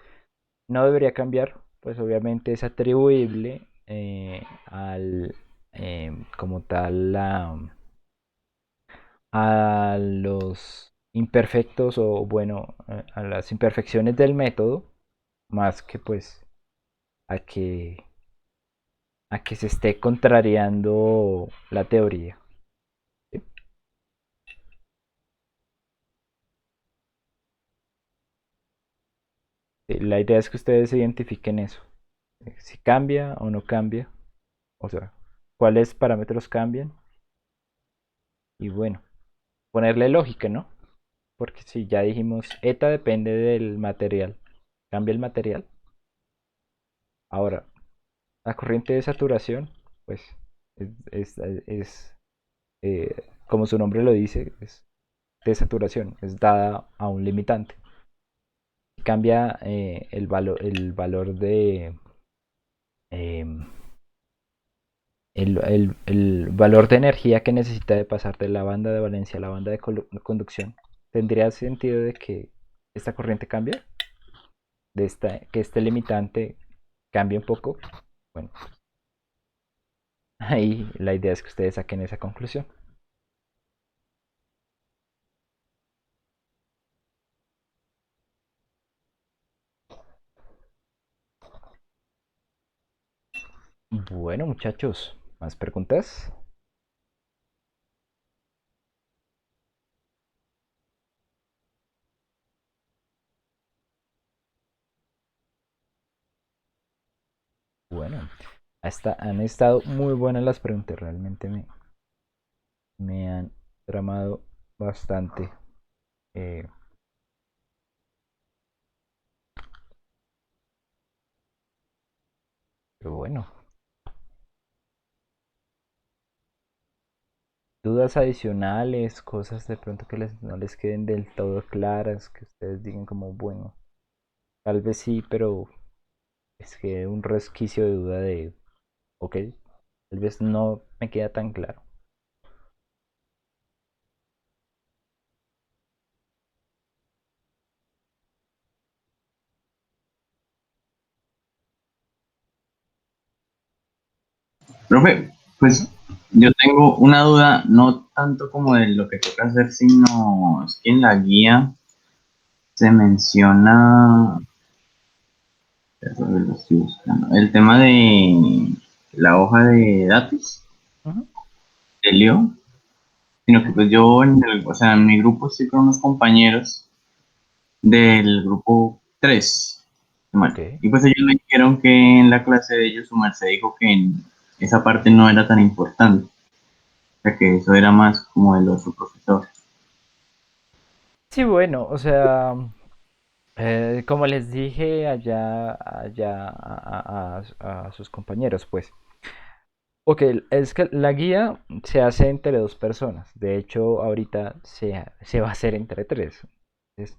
Speaker 1: no debería cambiar, pues obviamente es atribuible como tal, a los imperfectos o bueno, a las imperfecciones del método, más que pues a que, a que se esté contrariando la teoría. ¿Sí? La idea es que ustedes identifiquen eso, si cambia o no cambia, o sea, cuáles parámetros cambian y bueno, ponerle lógica, ¿no? Porque si ya dijimos, eta depende del material, cambia el material. Ahora, la corriente de saturación, pues es, como su nombre lo dice, es de saturación, es dada a un limitante. Cambia el valor de eh, el valor de energía que necesita de pasar de la banda de valencia a la banda de conducción. ¿Tendría sentido de que esta corriente cambie? Que este limitante cambie un poco. Bueno, ahí la idea es que ustedes saquen esa conclusión. Bueno, muchachos, ¿más preguntas? Bueno, han estado muy buenas las preguntas, realmente me han tramado bastante. Eh, pero bueno, dudas adicionales, cosas de pronto que no les queden del todo claras, que ustedes digan como, bueno, tal vez sí, pero es que un resquicio de duda de, ok, tal vez no me queda tan claro.
Speaker 2: Profe,
Speaker 1: Ujú.
Speaker 2: pues yo tengo una duda, no tanto como de lo que toca hacer, sino es que en la guía se menciona, perdón, lo estoy buscando, el tema de la hoja de datos
Speaker 1: Ujú.
Speaker 2: de Leo, sino que
Speaker 1: Ujú.
Speaker 2: pues yo o sea, en mi grupo estoy con unos compañeros del grupo 3.
Speaker 1: Ok.
Speaker 2: Bueno, y pues ellos me dijeron que en la clase de ellos su merced dijo que en esa parte no era tan importante, o sea que eso era más como el otro profesor.
Speaker 1: Sí, bueno, o sea, como les dije allá a sus compañeros, pues, ok, es que la guía se hace entre dos personas. De hecho, ahorita se va a hacer entre tres. Entonces,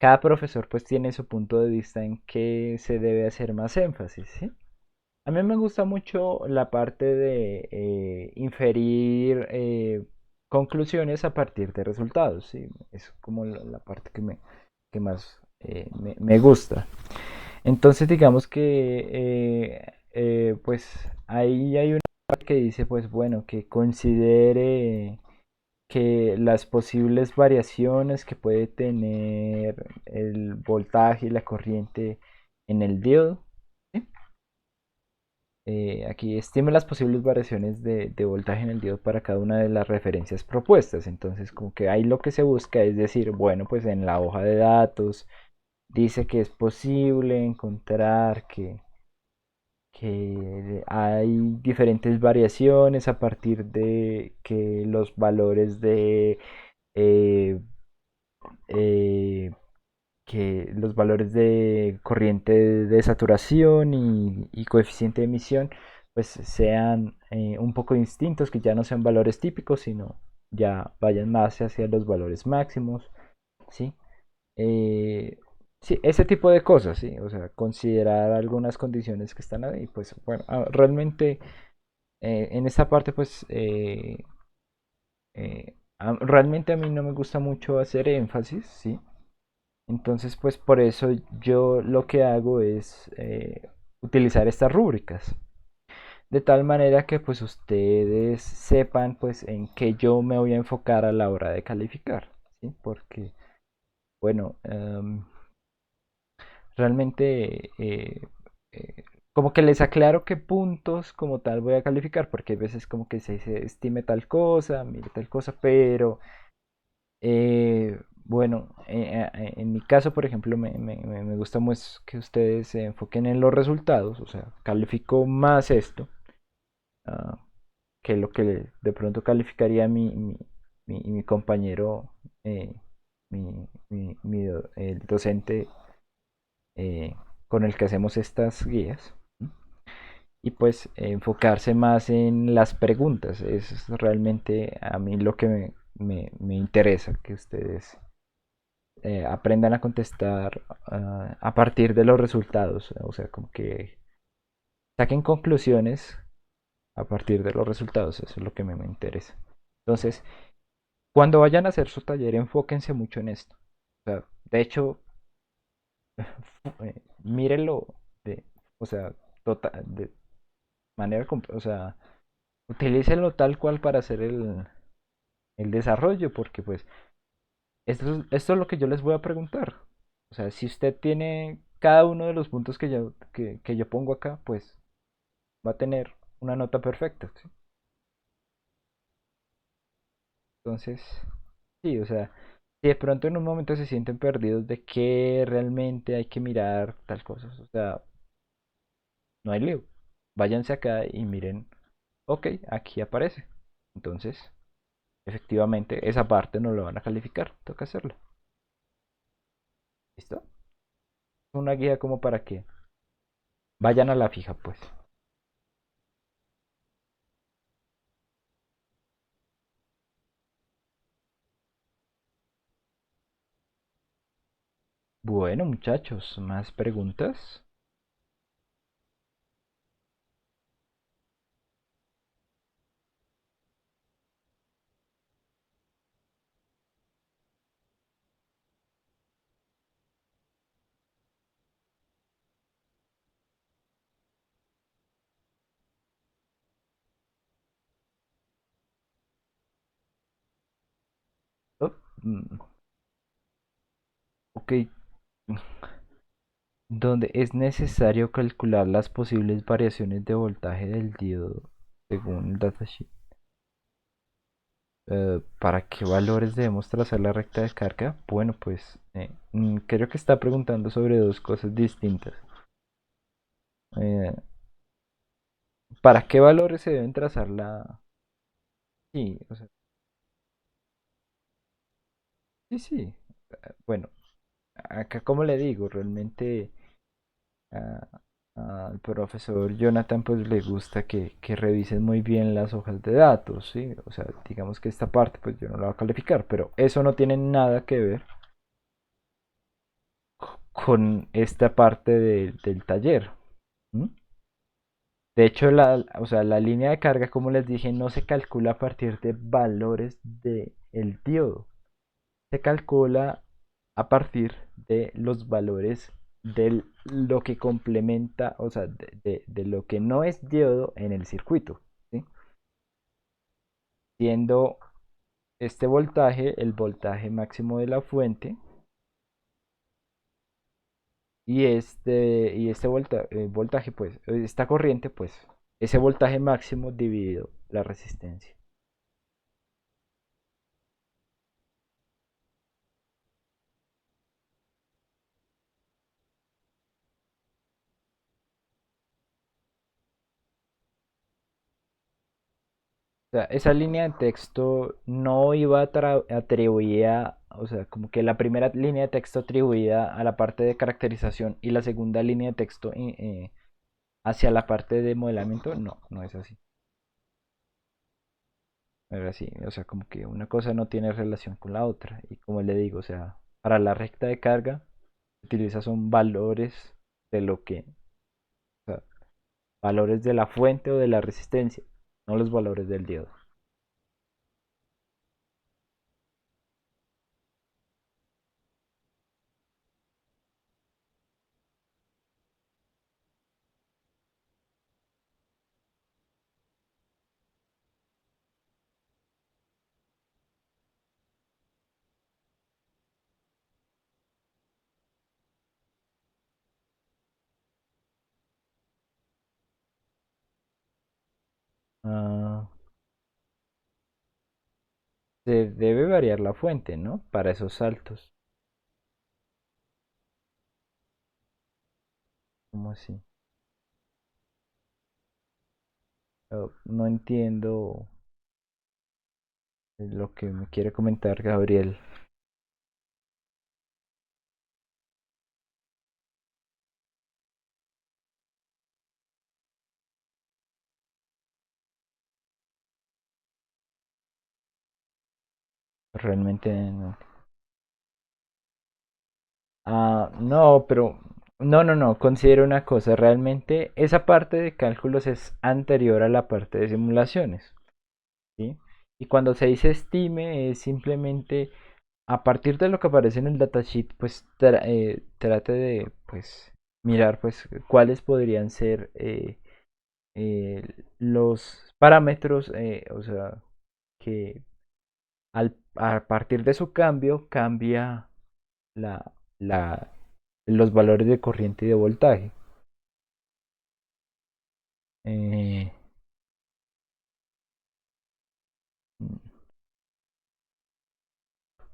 Speaker 1: cada profesor pues tiene su punto de vista en qué se debe hacer más énfasis, ¿sí? A mí me gusta mucho la parte de inferir conclusiones a partir de resultados, ¿sí? Es como la parte que más me gusta. Entonces digamos que pues ahí hay una que dice, pues bueno, que considere que las posibles variaciones que puede tener el voltaje y la corriente en el diodo. ¿Sí? Aquí estime las posibles variaciones de voltaje en el diodo para cada una de las referencias propuestas. Entonces, como que ahí lo que se busca es decir, bueno, pues en la hoja de datos dice que es posible encontrar que hay diferentes variaciones a partir de que los valores eh, eh, los valores de corriente de saturación y coeficiente de emisión pues sean un poco distintos, que ya no sean valores típicos, sino ya vayan más hacia los valores máximos, ¿sí? Eh, sí, ese tipo de cosas, ¿sí? O sea, considerar algunas condiciones que están ahí, pues bueno, realmente en esta parte pues realmente a mí no me gusta mucho hacer énfasis, ¿sí? Entonces, pues por eso yo lo que hago es utilizar estas rúbricas. De tal manera que pues ustedes sepan pues en qué yo me voy a enfocar a la hora de calificar. ¿Sí? Porque, bueno, realmente como que les aclaro qué puntos como tal voy a calificar. Porque a veces como que se estime tal cosa, mire tal cosa, pero bueno, en mi caso, por ejemplo, me gusta más que ustedes se enfoquen en los resultados, o sea, califico más esto ah, que lo que de pronto calificaría mi compañero, el docente con el que hacemos estas guías. ¿No? Y pues enfocarse más en las preguntas, es realmente a mí lo que me interesa, que ustedes aprendan a contestar a partir de los resultados, o sea, como que saquen conclusiones a partir de los resultados, eso es lo que me interesa. Entonces, cuando vayan a hacer su taller, enfóquense mucho en esto. O sea, de hecho, mírenlo de, o sea, de manera, o sea, utilícenlo tal cual para hacer el desarrollo, porque pues esto es lo que yo les voy a preguntar. O sea, si usted tiene cada uno de los puntos que yo pongo acá, pues va a tener una nota perfecta. ¿Sí? Entonces, sí, o sea, si de pronto en un momento se sienten perdidos de qué realmente hay que mirar tal cosa, o sea, no hay lío. Váyanse acá y miren, ok, aquí aparece. Entonces, efectivamente, esa parte no lo van a calificar, toca hacerlo. ¿Listo? Una guía como para que vayan a la fija, pues. Bueno, muchachos, ¿más preguntas? Oh, ok, donde es necesario calcular las posibles variaciones de voltaje del diodo según el datasheet. ¿Para qué valores debemos trazar la recta de carga? Bueno, pues creo que está preguntando sobre dos cosas distintas. Eh, ¿Para qué valores se deben trazar la... Sí, o sea, sí, sí. Bueno, acá como le digo, realmente a- al profesor Jonathan pues le gusta que revisen muy bien las hojas de datos, ¿sí? O sea, digamos que esta parte pues yo no la voy a calificar, pero eso no tiene nada que ver con esta parte del taller. ¿M? De hecho, o sea, la línea de carga, como les dije, no se calcula a partir de valores del diodo. Se calcula a partir de los valores de lo que complementa, o sea, de lo que no es diodo en el circuito. ¿Sí? siendo este voltaje el voltaje máximo de la fuente y este voltaje, pues, esta corriente, pues, ese voltaje máximo dividido la resistencia. O sea, esa línea de texto no iba atribuida, o sea, como que la primera línea de texto atribuida a la parte de caracterización y la segunda línea de texto hacia la parte de modelamiento, no, no es así. Era así, o sea, como que una cosa no tiene relación con la otra. Y como le digo, o sea, para la recta de carga, utiliza son valores de lo que, o sea, valores de la fuente o de la resistencia, no los valores del diodo. Ah, se debe variar la fuente, ¿no? Para esos saltos. ¿Cómo así? No entiendo lo que me quiere comentar Gabriel. Realmente no. No, pero no, no, no. Considero una cosa. Realmente esa parte de cálculos es anterior a la parte de simulaciones, ¿sí? Y cuando se dice estime es simplemente a partir de lo que aparece en el datasheet, pues trate de, pues, mirar, pues, cuáles podrían ser los parámetros, o sea, que a partir de su cambio cambia la, la, los valores de corriente y de voltaje. Eh,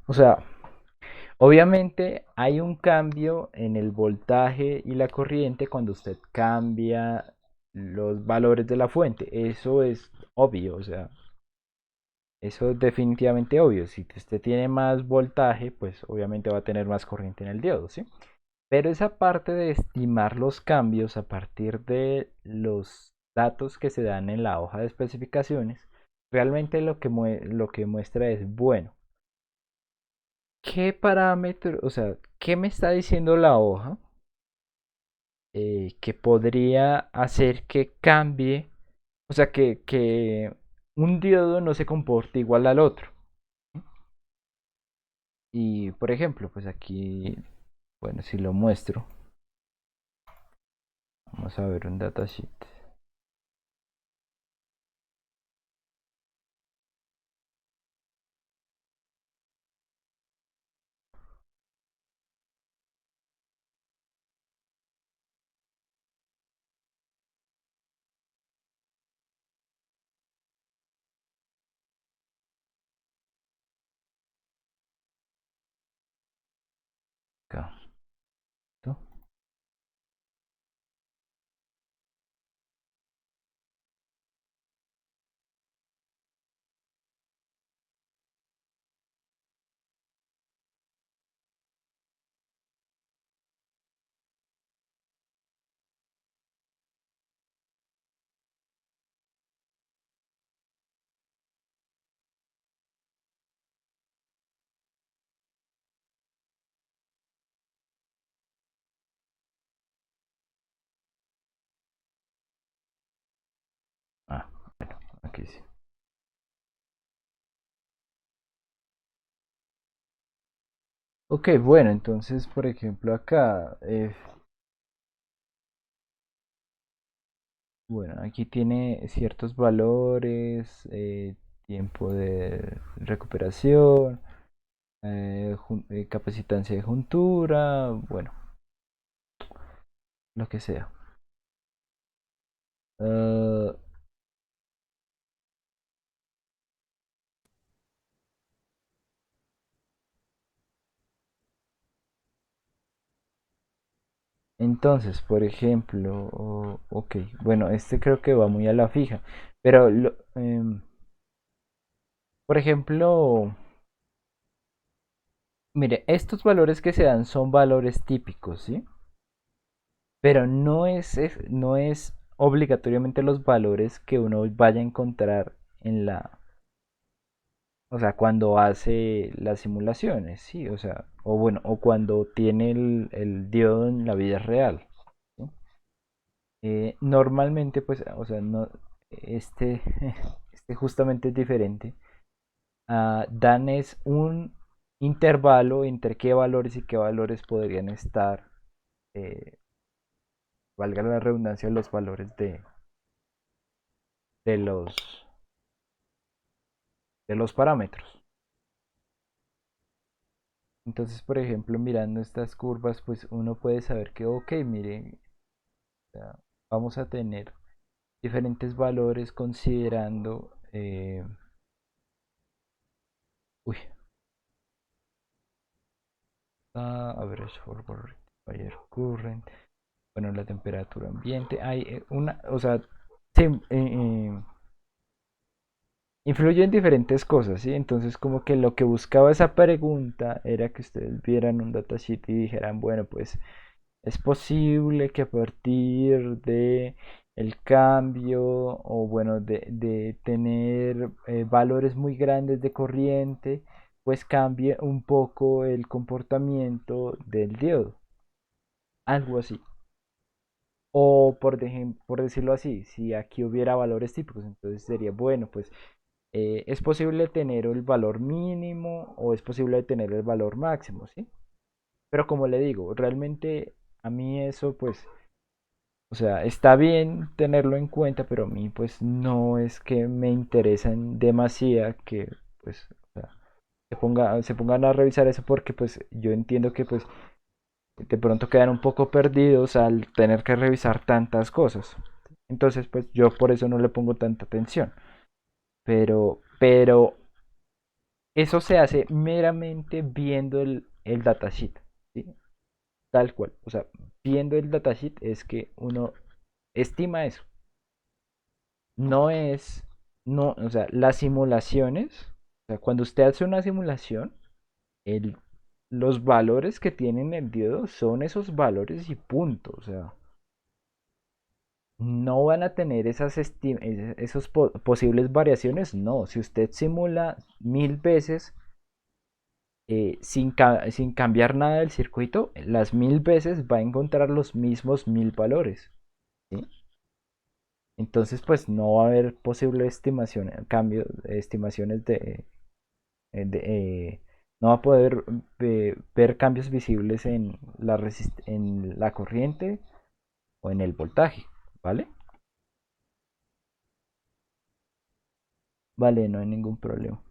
Speaker 1: o sea, obviamente hay un cambio en el voltaje y la corriente cuando usted cambia los valores de la fuente. Eso es obvio, o sea, eso es definitivamente obvio. Si usted tiene más voltaje, pues obviamente va a tener más corriente en el diodo, ¿sí? Pero esa parte de estimar los cambios a partir de los datos que se dan en la hoja de especificaciones, realmente lo que muestra es, bueno, ¿qué parámetro, o sea, qué me está diciendo la hoja que podría hacer que cambie, o sea, que un diodo no se comporte igual al otro? Y, por ejemplo, pues aquí, bueno, si lo muestro, vamos a ver un datasheet. Acá, ¿no? Ah, bueno, aquí sí. Ok, bueno, entonces, por ejemplo, acá, bueno, aquí tiene ciertos valores, tiempo de recuperación, capacitancia de juntura, bueno, lo que sea. Uh, entonces, por ejemplo, ok, bueno, este creo que va muy a la fija, pero, por ejemplo, mire, estos valores que se dan son valores típicos, ¿sí? Pero no es obligatoriamente los valores que uno vaya a encontrar en la, o sea, cuando hace las simulaciones, sí, o sea, o bueno, o cuando tiene el diodo en la vida real, ¿sí? Normalmente, pues, o sea, no, este, este justamente es diferente. Dan es un intervalo entre qué valores y qué valores podrían estar, eh, valga la redundancia, los valores de los, de los parámetros. Entonces, por ejemplo, mirando estas curvas, pues uno puede saber que, ok, mire, vamos a tener diferentes valores considerando, uy, average forward rectifier current, bueno, la temperatura ambiente, hay una, o sea, sí, influye en diferentes cosas, ¿sí? Entonces, como que lo que buscaba esa pregunta era que ustedes vieran un datasheet y dijeran, bueno, pues es posible que a partir de el cambio o bueno de tener valores muy grandes de corriente, pues cambie un poco el comportamiento del diodo, algo así. O por decirlo así, si aquí hubiera valores típicos, entonces sería bueno, pues es posible tener el valor mínimo o es posible tener el valor máximo, ¿sí? Pero como le digo, realmente a mí eso pues, o sea, está bien tenerlo en cuenta, pero a mí pues no es que me interesen demasiado que pues o sea, se pongan a revisar eso porque pues yo entiendo que pues de pronto quedan un poco perdidos al tener que revisar tantas cosas. Entonces pues yo por eso no le pongo tanta atención. Pero eso se hace meramente viendo el datasheet, ¿sí? Tal cual. O sea, viendo el datasheet es que uno estima eso. No es, no, o sea, las simulaciones, o sea, cuando usted hace una simulación, el, los valores que tienen el diodo son esos valores y punto. O sea, no van a tener esos posibles variaciones. No, si usted simula 1000 veces sin cambiar nada del circuito, las 1000 veces va a encontrar los mismos 1000 valores, ¿sí? Entonces, pues no va a haber posible estimación, cambio, estimaciones de, no va a poder ver cambios visibles en en la corriente o en el voltaje, ¿vale? Vale, no hay ningún problema.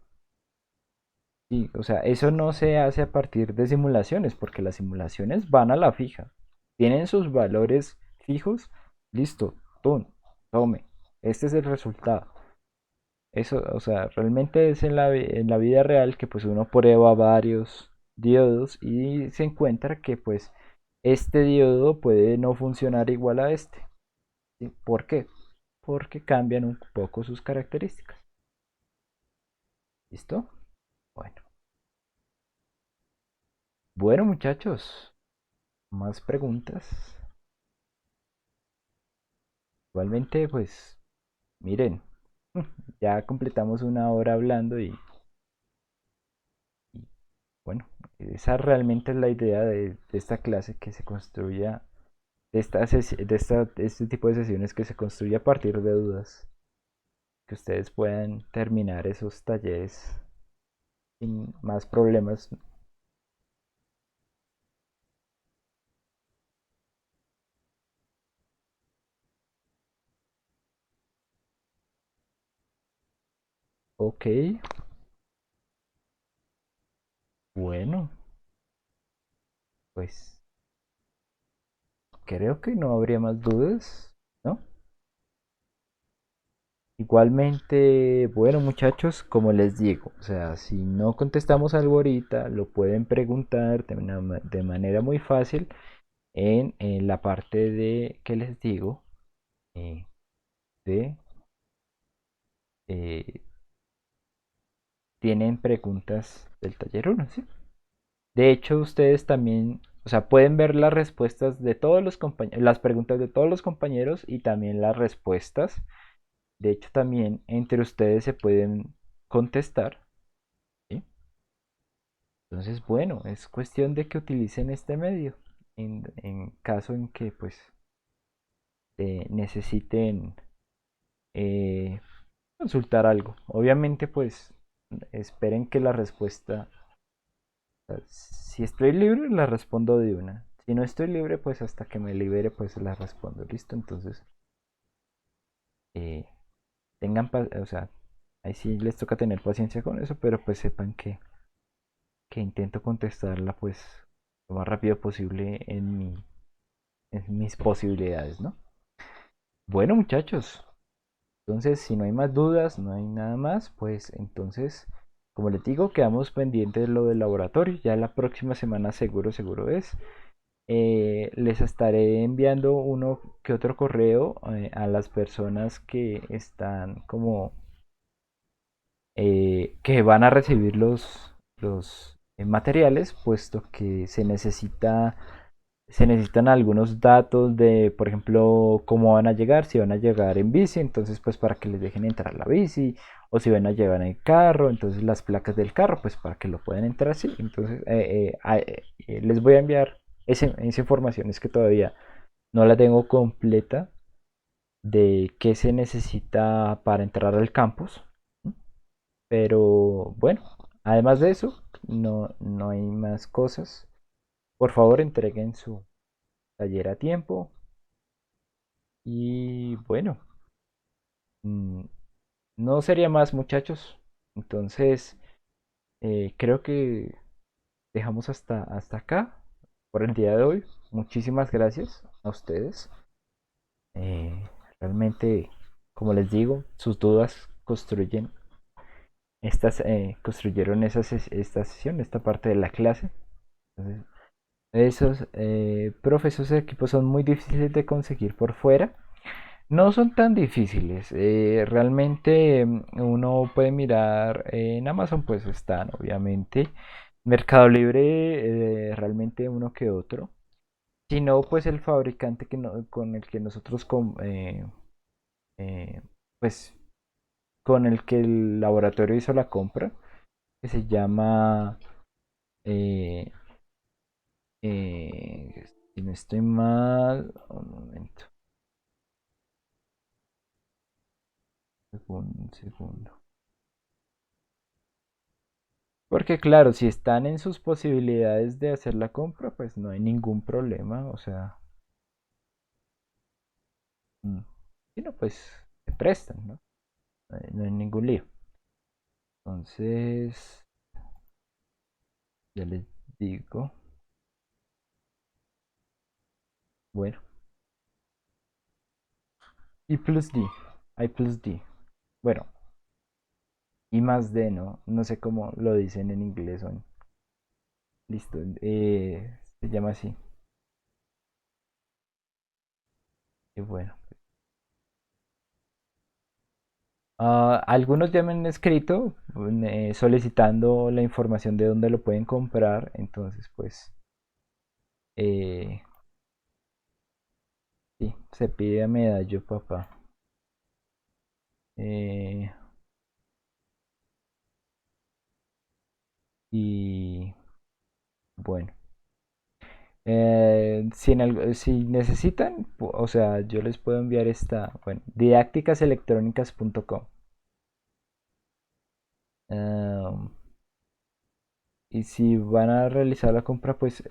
Speaker 1: Sí, o sea, eso no se hace a partir de simulaciones, porque las simulaciones van a la fija. Tienen sus valores fijos, listo, tome. Este es el resultado. Eso, o sea, realmente es en la vida real que pues uno prueba varios diodos y se encuentra que pues este diodo puede no funcionar igual a este. ¿Sí? ¿Por qué? Porque cambian un poco sus características. ¿Listo? Bueno. Bueno, muchachos, más preguntas. Igualmente, pues, miren, ya completamos una hora hablando y, bueno, esa realmente es la idea de esta clase que se construya, de este tipo de sesiones que se construye a partir de dudas, que ustedes puedan terminar esos talleres sin más problemas. Ok, bueno, pues creo que no habría más dudas, ¿no? Igualmente, bueno muchachos, como les digo, o sea, si no contestamos algo ahorita, lo pueden preguntar de manera muy fácil en la parte de, ¿qué les digo? Eh, de, eh, tienen preguntas del taller uno, ¿sí? De hecho, ustedes también, o sea, pueden ver las respuestas de todos los compañeros, las preguntas de todos los compañeros y también las respuestas. De hecho, también entre ustedes se pueden contestar, ¿sí? Entonces, bueno, es cuestión de que utilicen este medio en caso en que pues necesiten eh, consultar algo. Obviamente, pues esperen que la respuesta, o sea, si estoy libre, la respondo de una. Si no estoy libre, pues hasta que me libere, pues la respondo. ¿Listo? Entonces, eh, o sea, ahí sí les toca tener paciencia con eso, pero pues sepan que intento contestarla pues lo más rápido posible en mis posibilidades, ¿no? Bueno, muchachos, entonces si no hay más dudas, no hay nada más, pues entonces, como les digo, quedamos pendientes de lo del laboratorio. Ya la próxima semana seguro es. Les estaré enviando uno que otro correo a las personas que están como que van a recibir los materiales, puesto que se necesitan algunos datos de, por ejemplo, cómo van a llegar, si van a llegar en bici, entonces pues para que les dejen entrar la bici, o si van a llevar en el carro, entonces las placas del carro, pues para que lo puedan entrar así. Entonces les voy a enviar esa información, es que todavía no la tengo completa de qué se necesita para entrar al campus. Pero bueno, además de eso, no hay más cosas. Por favor, entreguen su taller a tiempo. Y bueno, mm, no sería más, muchachos. Entonces, creo que dejamos hasta acá por el día de hoy. Muchísimas gracias a ustedes. Eh, realmente, como les digo, sus dudas construyeron esta sesión, esta parte de la clase. Entonces, esos profesores de equipo son muy difíciles de conseguir por fuera. No son tan difíciles. Realmente uno puede mirar en Amazon, pues están, obviamente. Mercado Libre, realmente uno que otro. Si no, pues el fabricante con el que nosotros, eh, pues con el que el laboratorio hizo la compra, que se llama, eh, si no estoy mal, un momento. Un segundo. Porque claro, si están en sus posibilidades de hacer la compra, pues no hay ningún problema. O sea, si no, pues se prestan, ¿no? No hay ningún lío. Entonces, ya les digo. Bueno, I plus D. I plus D. Bueno, I más D, ¿no? No sé cómo lo dicen en inglés. Listo. Se llama así. Y bueno. Algunos ya me han escrito solicitando la información de dónde lo pueden comprar. Entonces, pues, eh, sí, se pide a medallo, papá. Eh, y bueno, si necesitan, o sea, yo les puedo enviar esta, bueno, didácticaselectrónicas.com. Y si van a realizar la compra, pues,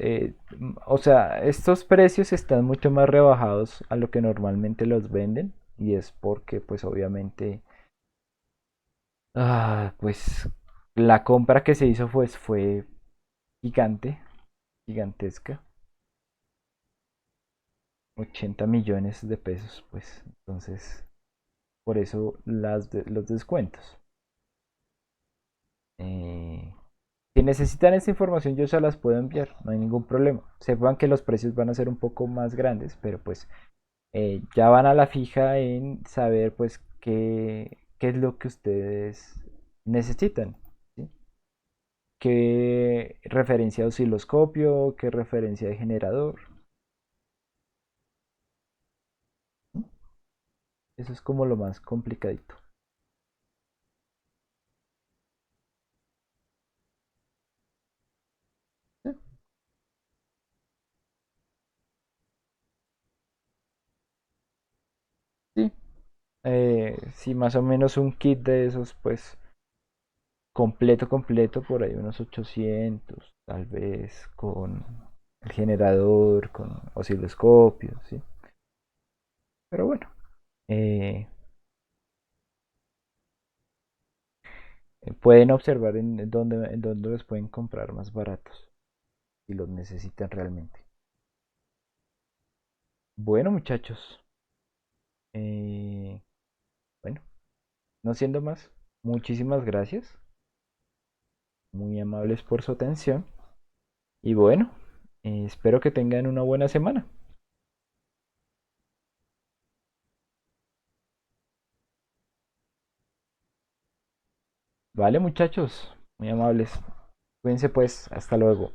Speaker 1: o sea, estos precios están mucho más rebajados a lo que normalmente los venden. Y es porque, pues, obviamente, Pues la compra que se hizo fue gigante, gigantesca. 80 millones de pesos, pues. Entonces, por eso los descuentos. Eh, si necesitan esta información, yo se las puedo enviar, no hay ningún problema. Sepan que los precios van a ser un poco más grandes, pero pues ya van a la fija en saber pues qué es lo que ustedes necesitan. ¿Sí? ¿Qué referencia de osciloscopio? ¿Qué referencia de generador? Eso es como lo más complicadito. ¿Sí? Sí. Sí, más o menos un kit de esos, pues completo, completo, por ahí unos 800 tal vez, con el generador, con osciloscopio, ¿sí? Pero bueno, eh, pueden observar en dónde los pueden comprar más baratos, si los necesitan realmente. Bueno, muchachos, eh, bueno, no siendo más, muchísimas gracias, muy amables por su atención, y bueno, espero que tengan una buena semana. Vale, muchachos, muy amables. Cuídense pues, hasta luego.